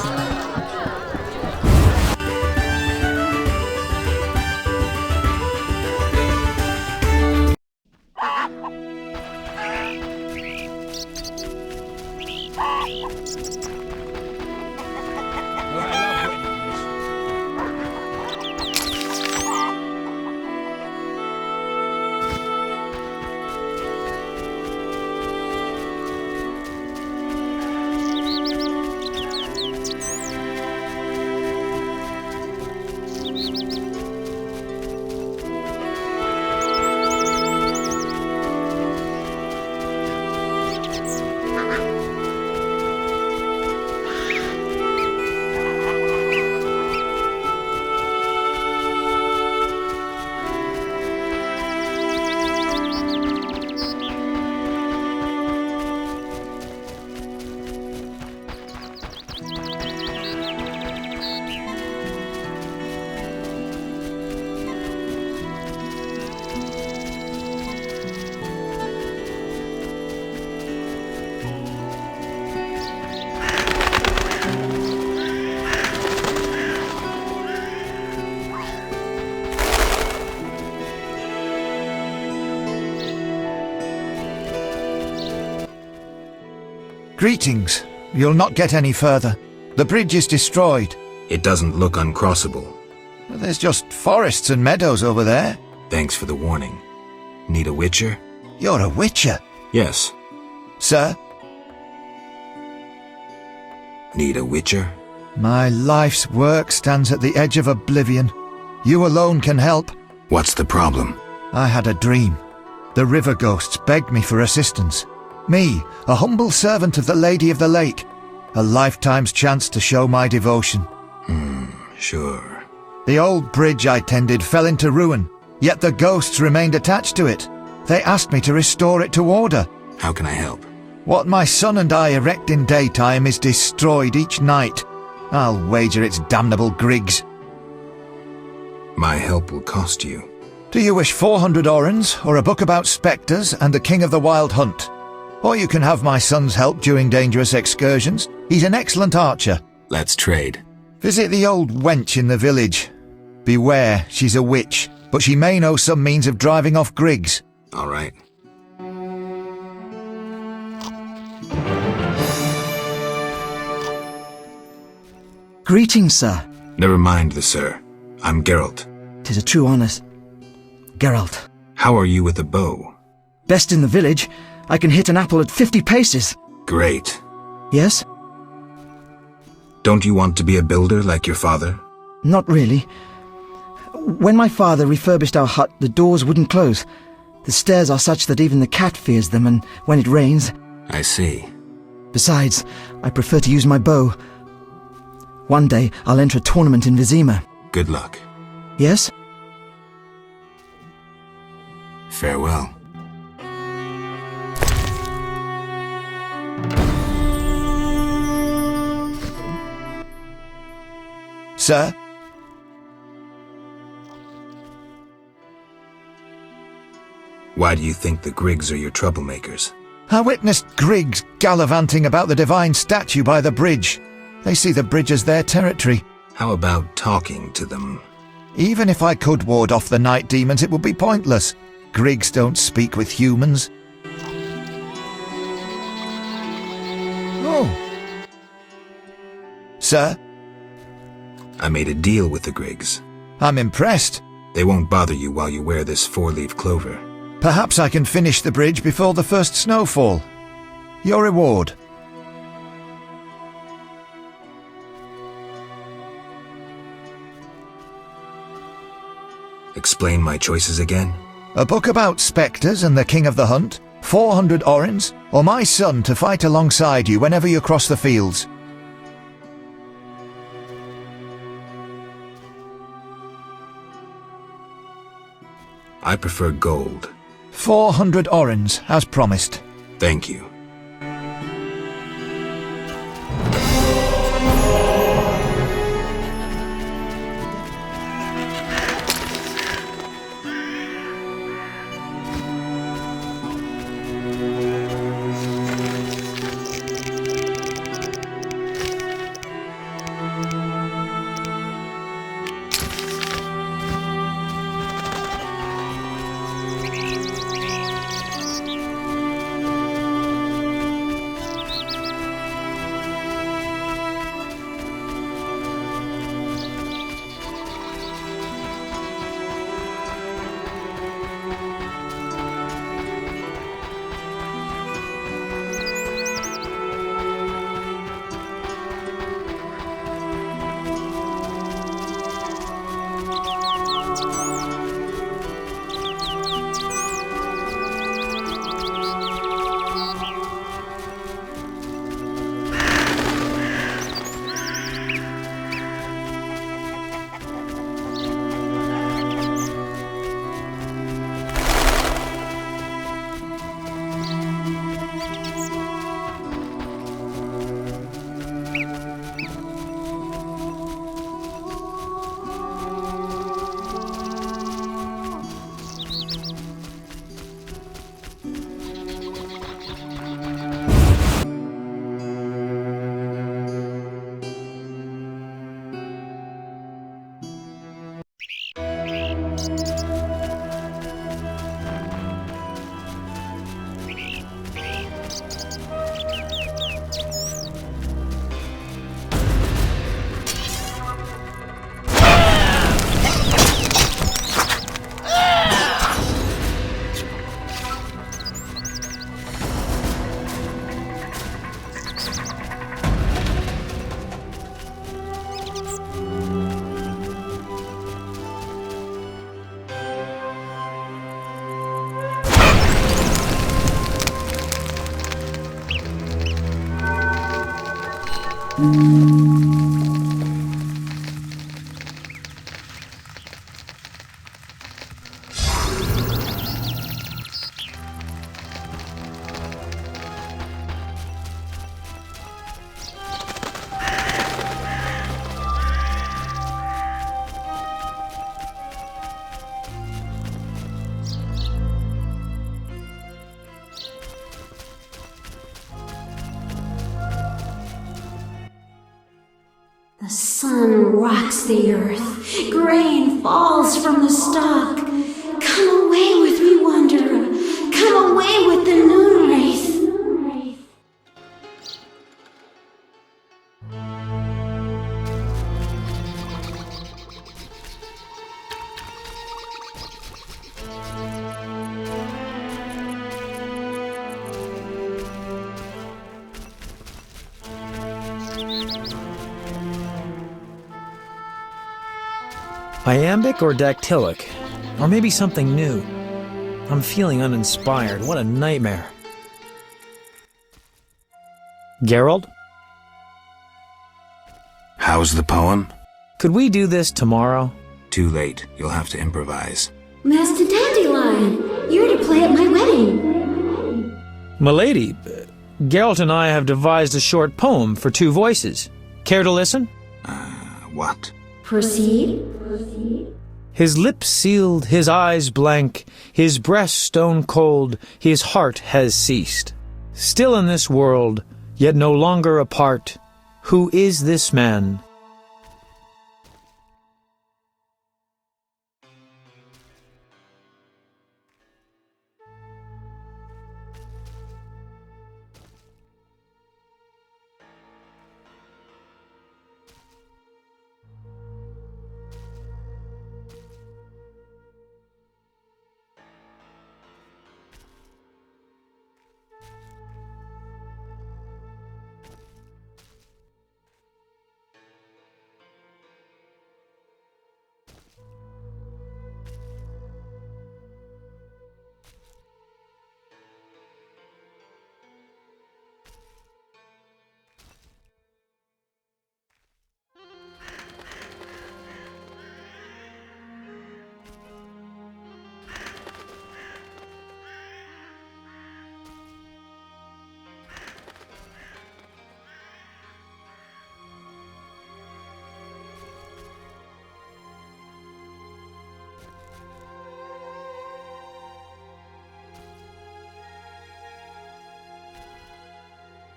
Greetings. You'll not get any further. The bridge is destroyed. It doesn't look uncrossable. There's just forests and meadows over there. Thanks for the warning. Need a witcher? You're a witcher? Yes. Sir? Need a witcher? My life's work stands at the edge of oblivion. You alone can help. What's the problem? I had a dream. The river ghosts begged me for assistance. Me, a humble servant of the Lady of the Lake. A lifetime's chance to show my devotion. Sure. The old bridge I tended fell into ruin, yet the ghosts remained attached to it. They asked me to restore it to order. How can I help? What my son and I erect in daytime is destroyed each night. I'll wager it's damnable Griggs. My help will cost you. Do you wish 400 orens, or a book about spectres and the king of the wild hunt? Or you can have my son's help during dangerous excursions. He's an excellent archer. Let's trade. Visit the old wench in the village. Beware, she's a witch, but she may know some means of driving off Griggs. All right. Greetings, sir. Never mind the sir. I'm Geralt. 'Tis a true honour. Geralt. How are you with a bow? Best in the village. I can hit an apple at 50 paces. Great. Yes? Don't you want to be a builder like your father? Not really. When my father refurbished our hut, the doors wouldn't close. The stairs are such that even the cat fears them, and when it rains... I see. Besides, I prefer to use my bow. One day, I'll enter a tournament in Vizima. Good luck. Yes? Farewell. Sir? Why do you think the Griggs are your troublemakers? I witnessed Griggs gallivanting about the divine statue by the bridge. They see the bridge as their territory. How about talking to them? Even if I could ward off the night demons, it would be pointless. Griggs don't speak with humans. Oh. Sir? I made a deal with the Griggs. I'm impressed. They won't bother you while you wear this 4-leaf clover. Perhaps I can finish the bridge before the first snowfall. Your reward. Explain my choices again. A book about spectres and the King of the Hunt, 400 orens, or my son to fight alongside you whenever you cross the fields. I prefer gold. 400 orens, as promised. Thank you. The sun rocks the earth, grain falls from the stalk. Come away with me, wanderer, come away with the moon wraith. Iambic or dactylic? Or maybe something new? I'm feeling uninspired. What a nightmare. Gerald? How's the poem? Could we do this tomorrow? Too late. You'll have to improvise. Master Dandelion, you're to play at my wedding. Milady, Geralt and I have devised a short poem for 2 voices. Care to listen? What? Proceed. His lips sealed, his eyes blank, his breast stone cold, his heart has ceased. Still in this world, yet no longer apart, who is this man?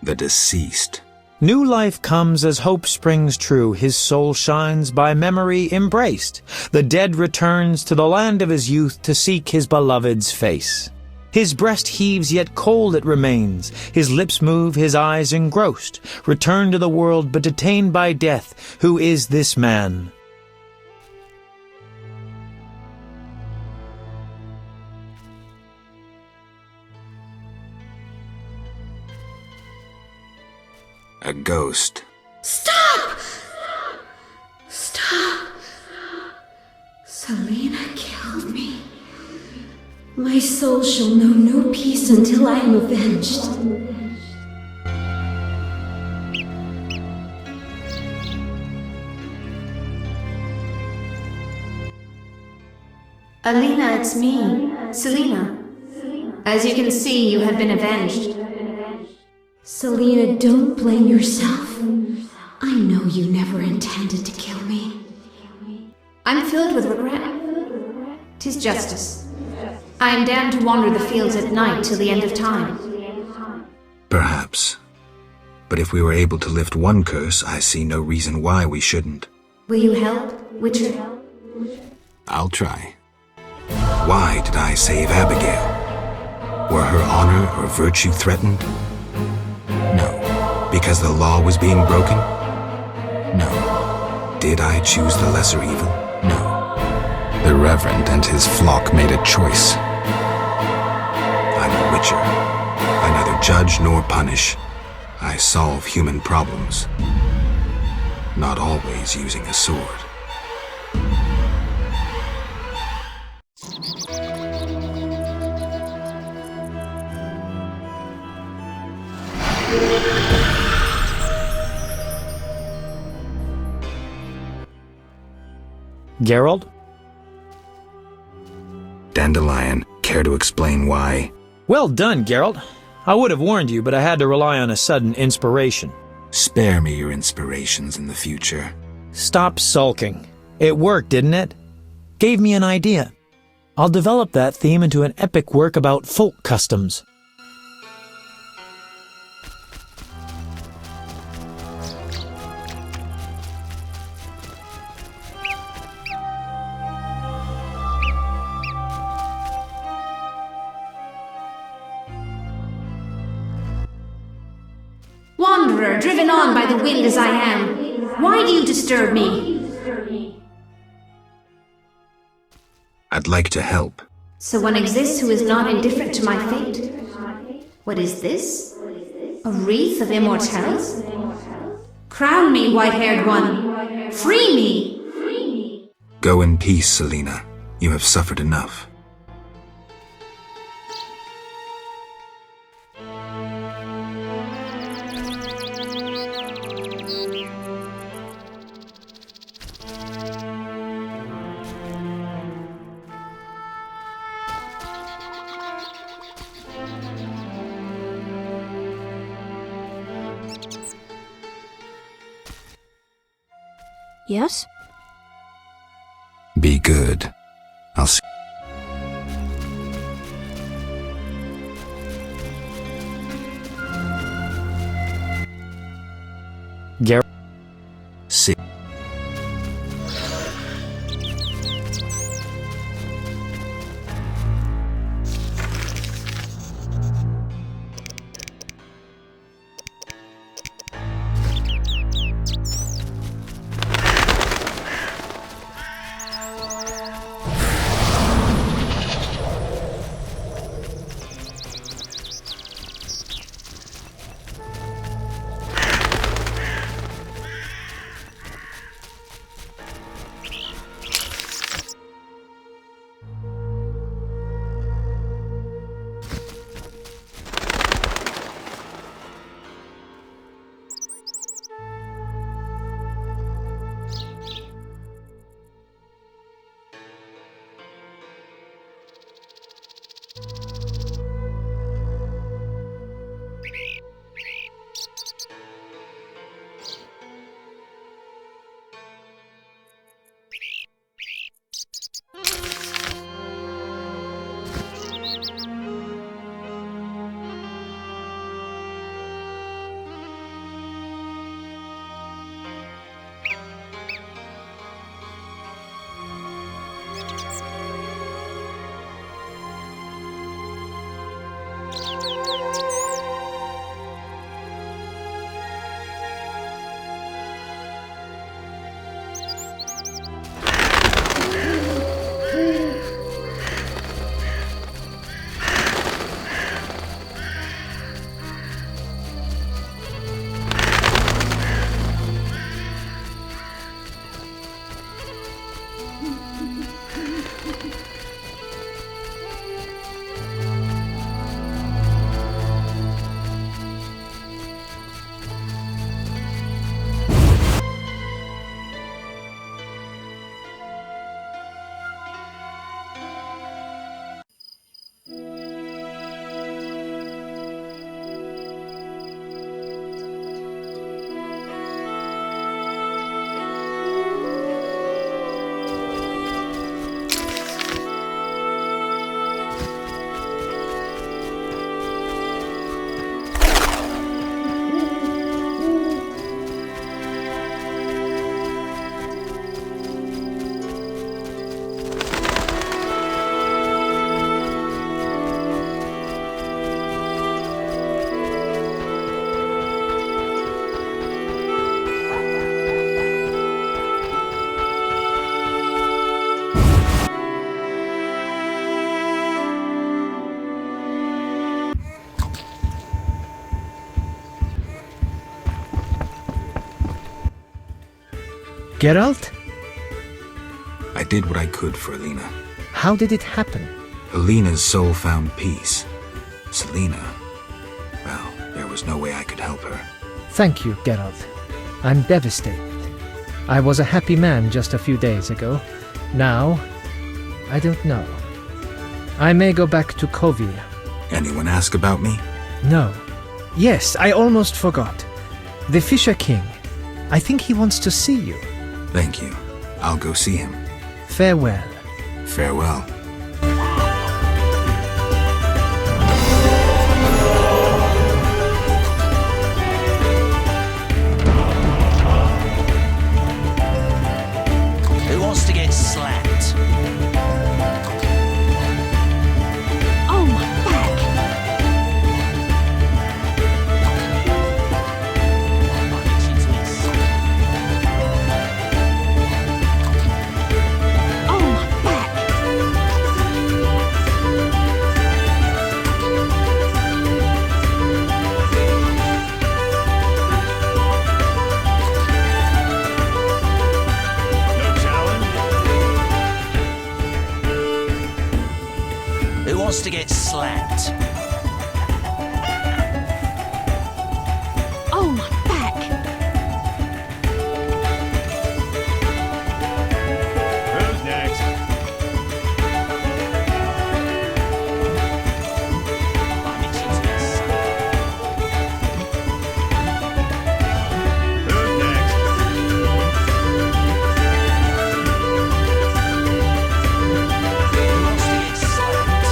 the deceased. New life comes as hope springs true. His soul shines by memory embraced. The dead returns to the land of his youth to seek his beloved's face. His breast heaves, yet cold it remains. His lips move, his eyes engrossed. Returned to the world, but detained by death. Who is this man? A ghost. Stop! Stop! Selena killed me. My soul shall know no peace until I am avenged. Alina, it's me, Selena. As you can see, you have been avenged. Selena, don't blame yourself. I know you never intended to kill me. I'm filled with regret. 'Tis justice. I am damned to wander the fields at night till the end of time. Perhaps. But if we were able to lift one curse, I see no reason why we shouldn't. Will you help, Witcher? I'll try. Why did I save Abigail? Were her honor or virtue threatened? No. Because the law was being broken? No. Did I choose the lesser evil? No. The Reverend and his flock made a choice. I'm a witcher. I neither judge nor punish. I solve human problems. Not always using a sword. Geralt? Dandelion, care to explain why? Well done, Geralt. I would have warned you, but I had to rely on a sudden inspiration. Spare me your inspirations in the future. Stop sulking. It worked, didn't it? Gave me an idea. I'll develop that theme into an epic work about folk customs. Wanderer, driven on by the wind as I am, why do you disturb me? I'd like to help. So one exists who is not indifferent to my fate. What is this? A wreath of immortelles? Crown me, white-haired one. Free me! Go in peace, Selena. You have suffered enough. Yes? Be good. I'll see. Geralt? See. Geralt? I did what I could for Alina. How did it happen? Alina's soul found peace. Selena, well, there was no way I could help her. Thank you, Geralt. I'm devastated. I was a happy man just a few days ago. Now, I don't know. I may go back to Kovia. Anyone ask about me? No. Yes, I almost forgot. The Fisher King. I think he wants to see you. Thank you. I'll go see him. Farewell. Farewell. Who wants to get slapped? Oh, my back! Oh, my back! Who wants to get slapped? Oh, my back! Who's next? Who's next? Who wants to get slapped?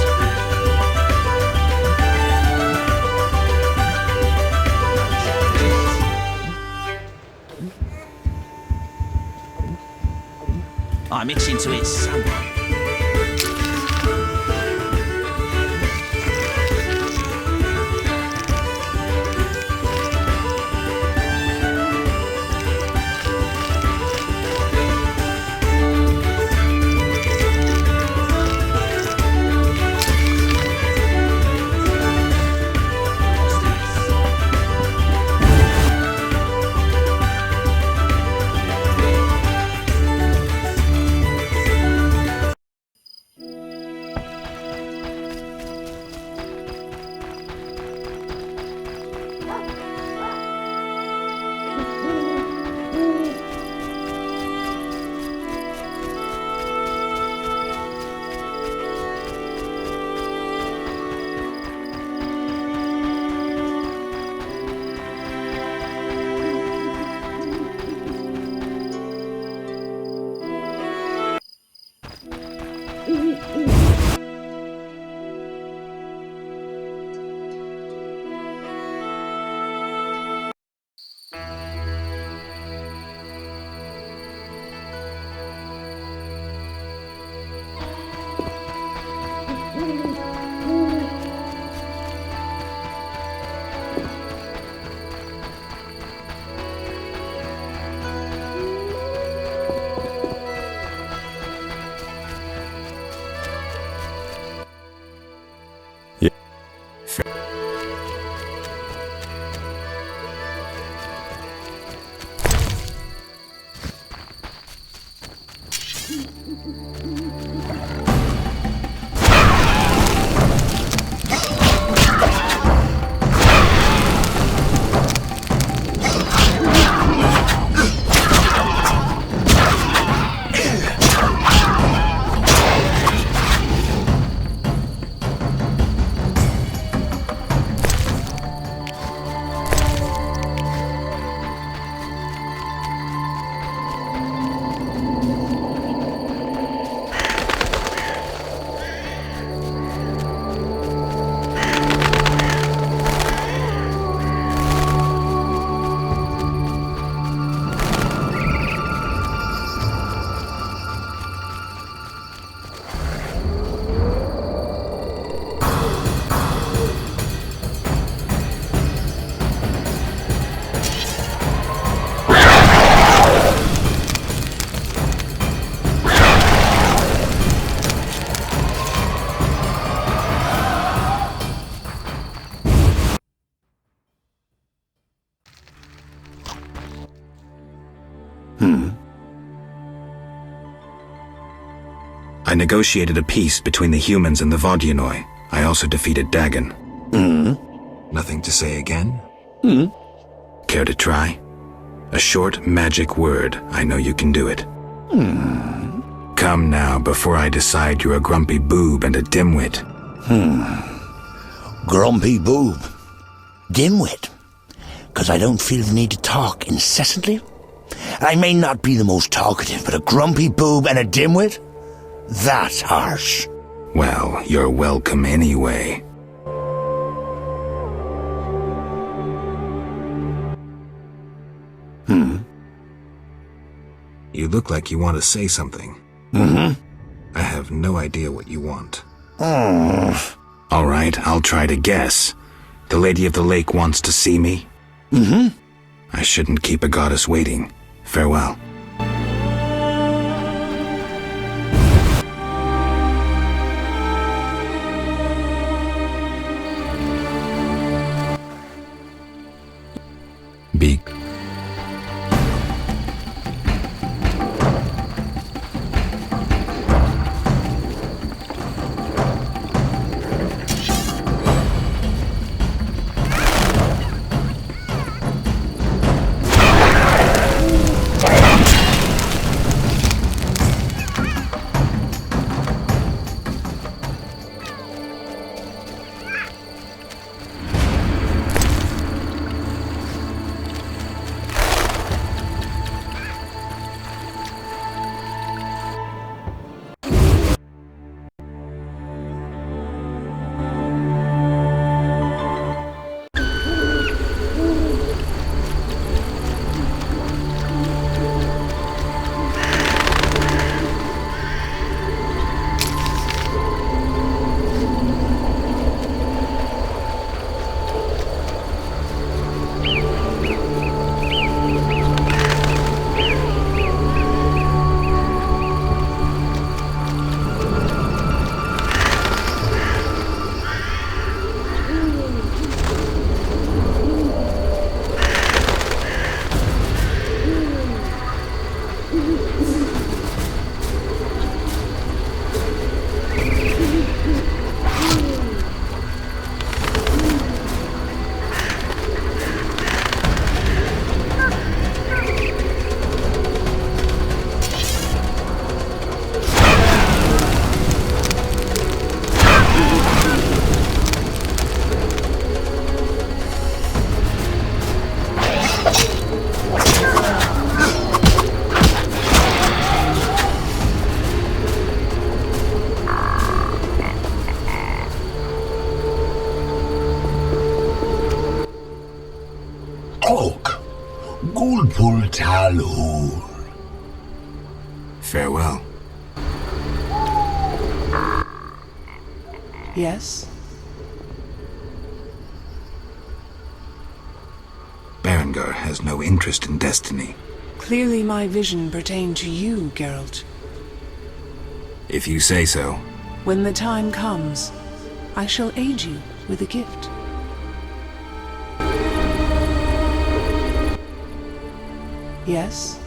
I'm itching to hit someone. I negotiated a peace between the humans and the Vodyanoi. I also defeated Dagon. Nothing to say again? Care to try? A short magic word. I know you can do it. Come now, before I decide you're a grumpy boob and a dimwit. Grumpy boob. Dimwit. 'Cause I don't feel the need to talk incessantly. I may not be the most talkative, but a grumpy boob and a dimwit? That's harsh. Well, you're welcome anyway. You look like you want to say something. I have no idea what you want. All right, I'll try to guess. The Lady of the Lake wants to see me? I shouldn't keep a goddess waiting. Farewell. Be Farewell. Yes? Berengar has no interest in destiny. Clearly my vision pertained to you, Geralt. If you say so. When the time comes, I shall aid you with a gift. Yes?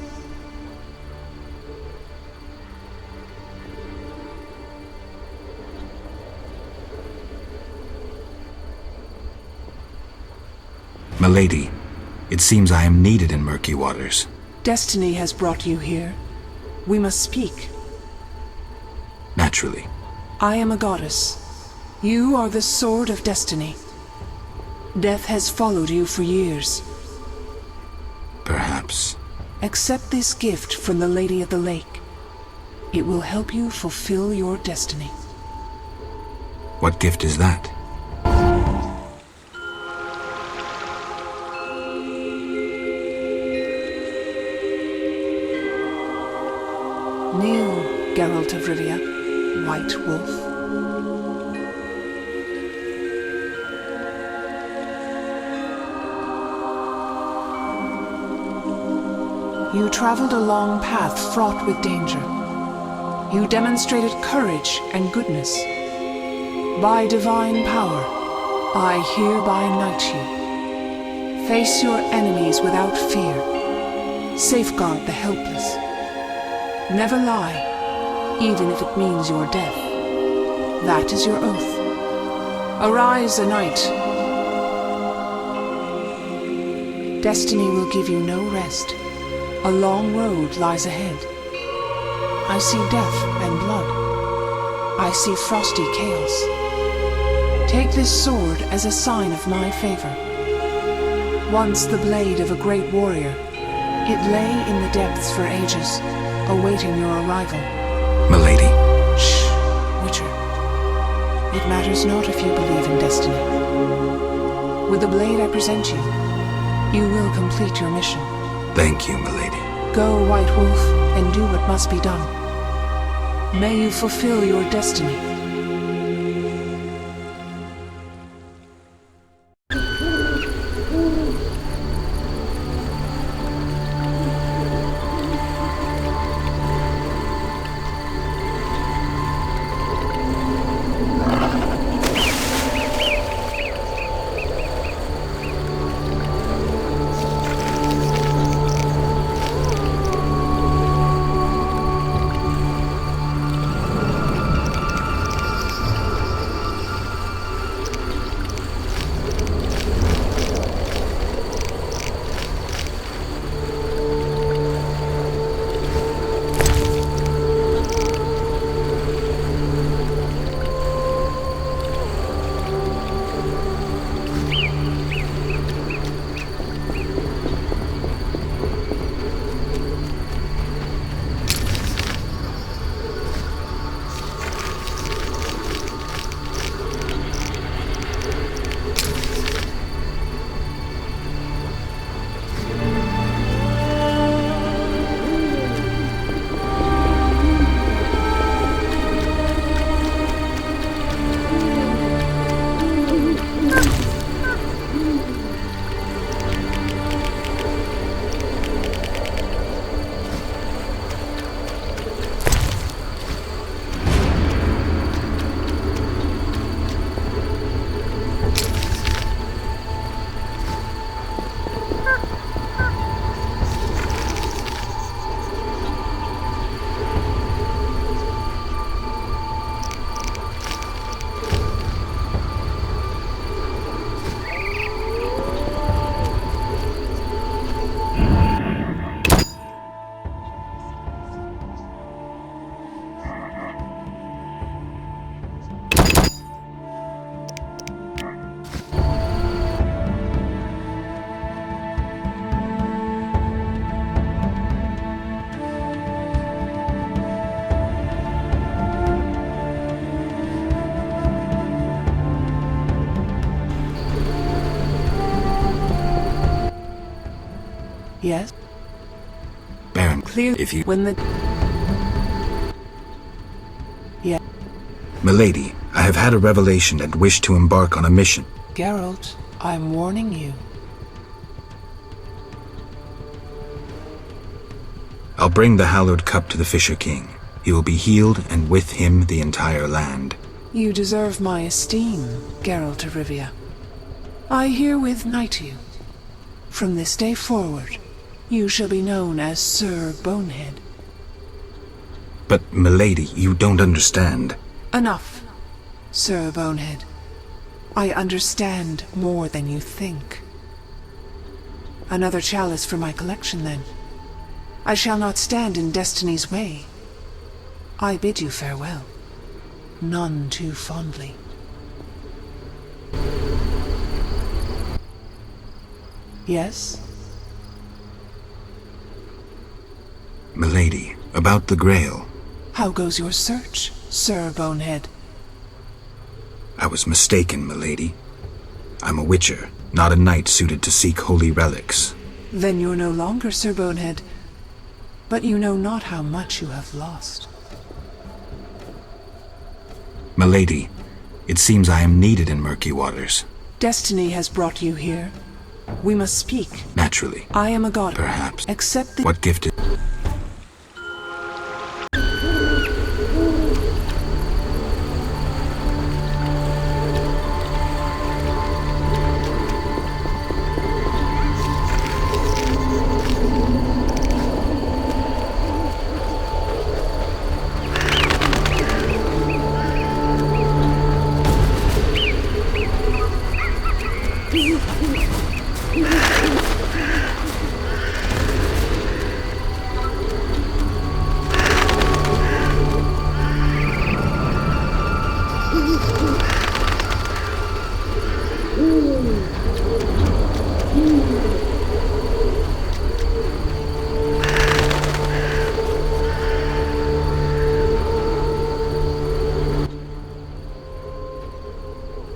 Milady, it seems I am needed in murky waters. Destiny has brought you here. We must speak. Naturally. I am a goddess. You are the sword of destiny. Death has followed you for years. Perhaps. Accept this gift from the Lady of the Lake. It will help you fulfill your destiny. What gift is that? Kneel, Geralt of Rivia, White Wolf. You traveled a long path fraught with danger. You demonstrated courage and goodness. By divine power, I hereby knight you. Face your enemies without fear. Safeguard the helpless. Never lie. even if it means your death. That is your oath. Arise, a knight. Destiny will give you no rest. A long road lies ahead. I see death and blood. I see frosty chaos. Take this sword as a sign of my favor. Once the blade of a great warrior, it lay in the depths for ages, awaiting your arrival. Milady. Shh, Witcher. It matters not if you believe in destiny. With the blade I present you, you will complete your mission. Thank you, milady. Go, White Wolf, and do what must be done. May you fulfill your destiny. Yes? Baron, Clear if you... when the... Yeah. Milady, I have had a revelation and wish to embark on a mission. Geralt, I'm warning you. I'll bring the hallowed cup to the Fisher King. He will be healed, and with him the entire land. You deserve my esteem, Geralt of Rivia. I herewith knight you. From this day forward, you shall be known as Sir Bonehead. But, milady, you don't understand. Enough, Sir Bonehead. I understand more than you think. Another chalice for my collection, then. I shall not stand in destiny's way. I bid you farewell. None too fondly. Yes? Milady, about the Grail. How goes your search, Sir Bonehead? I was mistaken, milady. I'm a witcher, not a knight suited to seek holy relics. Then you're no longer Sir Bonehead, but you know not how much you have lost. Milady, it seems I am needed in murky waters. Destiny has brought you here. We must speak. Naturally. I am a god. Perhaps. Accept the... What gift is...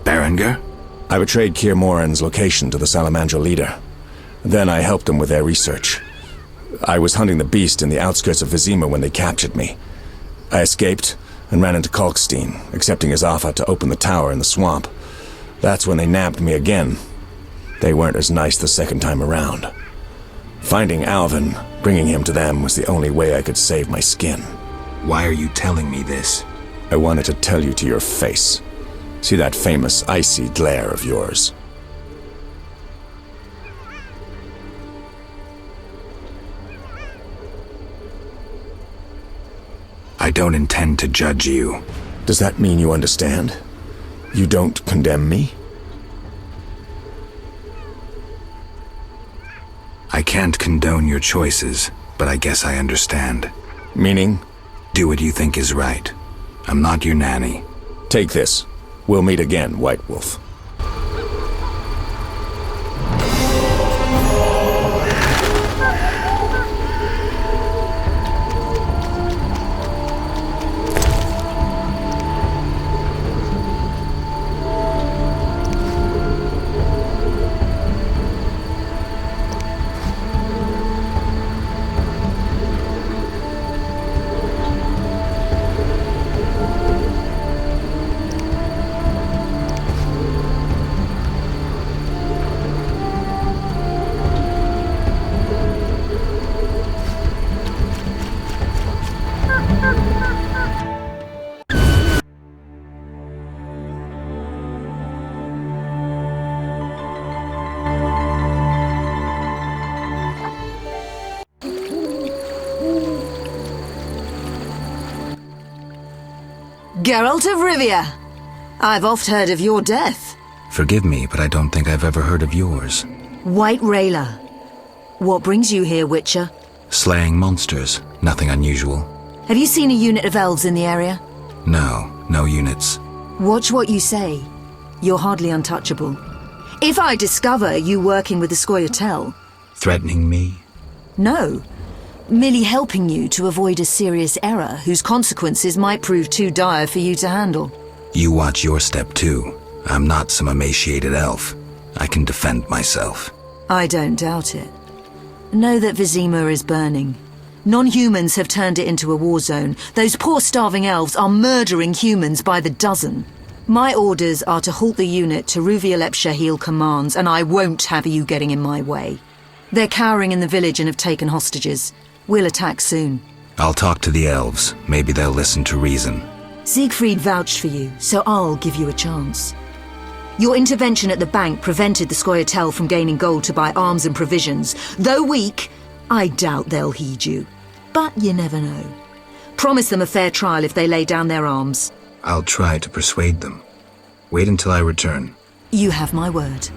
Berenger? I betrayed Kier Moran's location to the Salamandra leader. Then I helped them with their research. I was hunting the beast in the outskirts of Vizima when they captured me. I escaped and ran into Kalkstein, accepting his offer to open the tower in the swamp. That's when they nabbed me again. They weren't as nice the second time around. Finding Alvin, bringing him to them, was the only way I could save my skin. Why are you telling me this? I wanted to tell you to your face. See that famous icy glare of yours? I don't intend to judge you. Does that mean you understand? You don't condemn me? I can't condone your choices, but I guess I understand. Meaning? Do what you think is right. I'm not your nanny. Take this. We'll meet again, White Wolf. Geralt of Rivia! I've oft heard of your death. Forgive me, but I don't think I've ever heard of yours. White Rayla. What brings you here, Witcher? Slaying monsters. Nothing unusual. Have you seen a unit of elves in the area? No units. Watch what you say. You're hardly untouchable. If I discover you working with the Scoia'tael... Threatening me? No. Merely helping you to avoid a serious error whose consequences might prove too dire for you to handle. You watch your step too. I'm not some emaciated elf. I can defend myself. I don't doubt it. Know that Vizima is burning. Non-humans have turned it into a war zone. Those poor starving elves are murdering humans by the dozen. My orders are to halt the unit to Ruvialep Shahil commands, and I won't have you getting in my way. They're cowering in the village and have taken hostages. We'll attack soon. I'll talk to the elves. Maybe they'll listen to reason. Siegfried vouched for you, so I'll give you a chance. Your intervention at the bank prevented the Scoia'tael from gaining gold to buy arms and provisions. Though weak, I doubt they'll heed you. But you never know. Promise them a fair trial if they lay down their arms. I'll try to persuade them. Wait until I return. You have my word.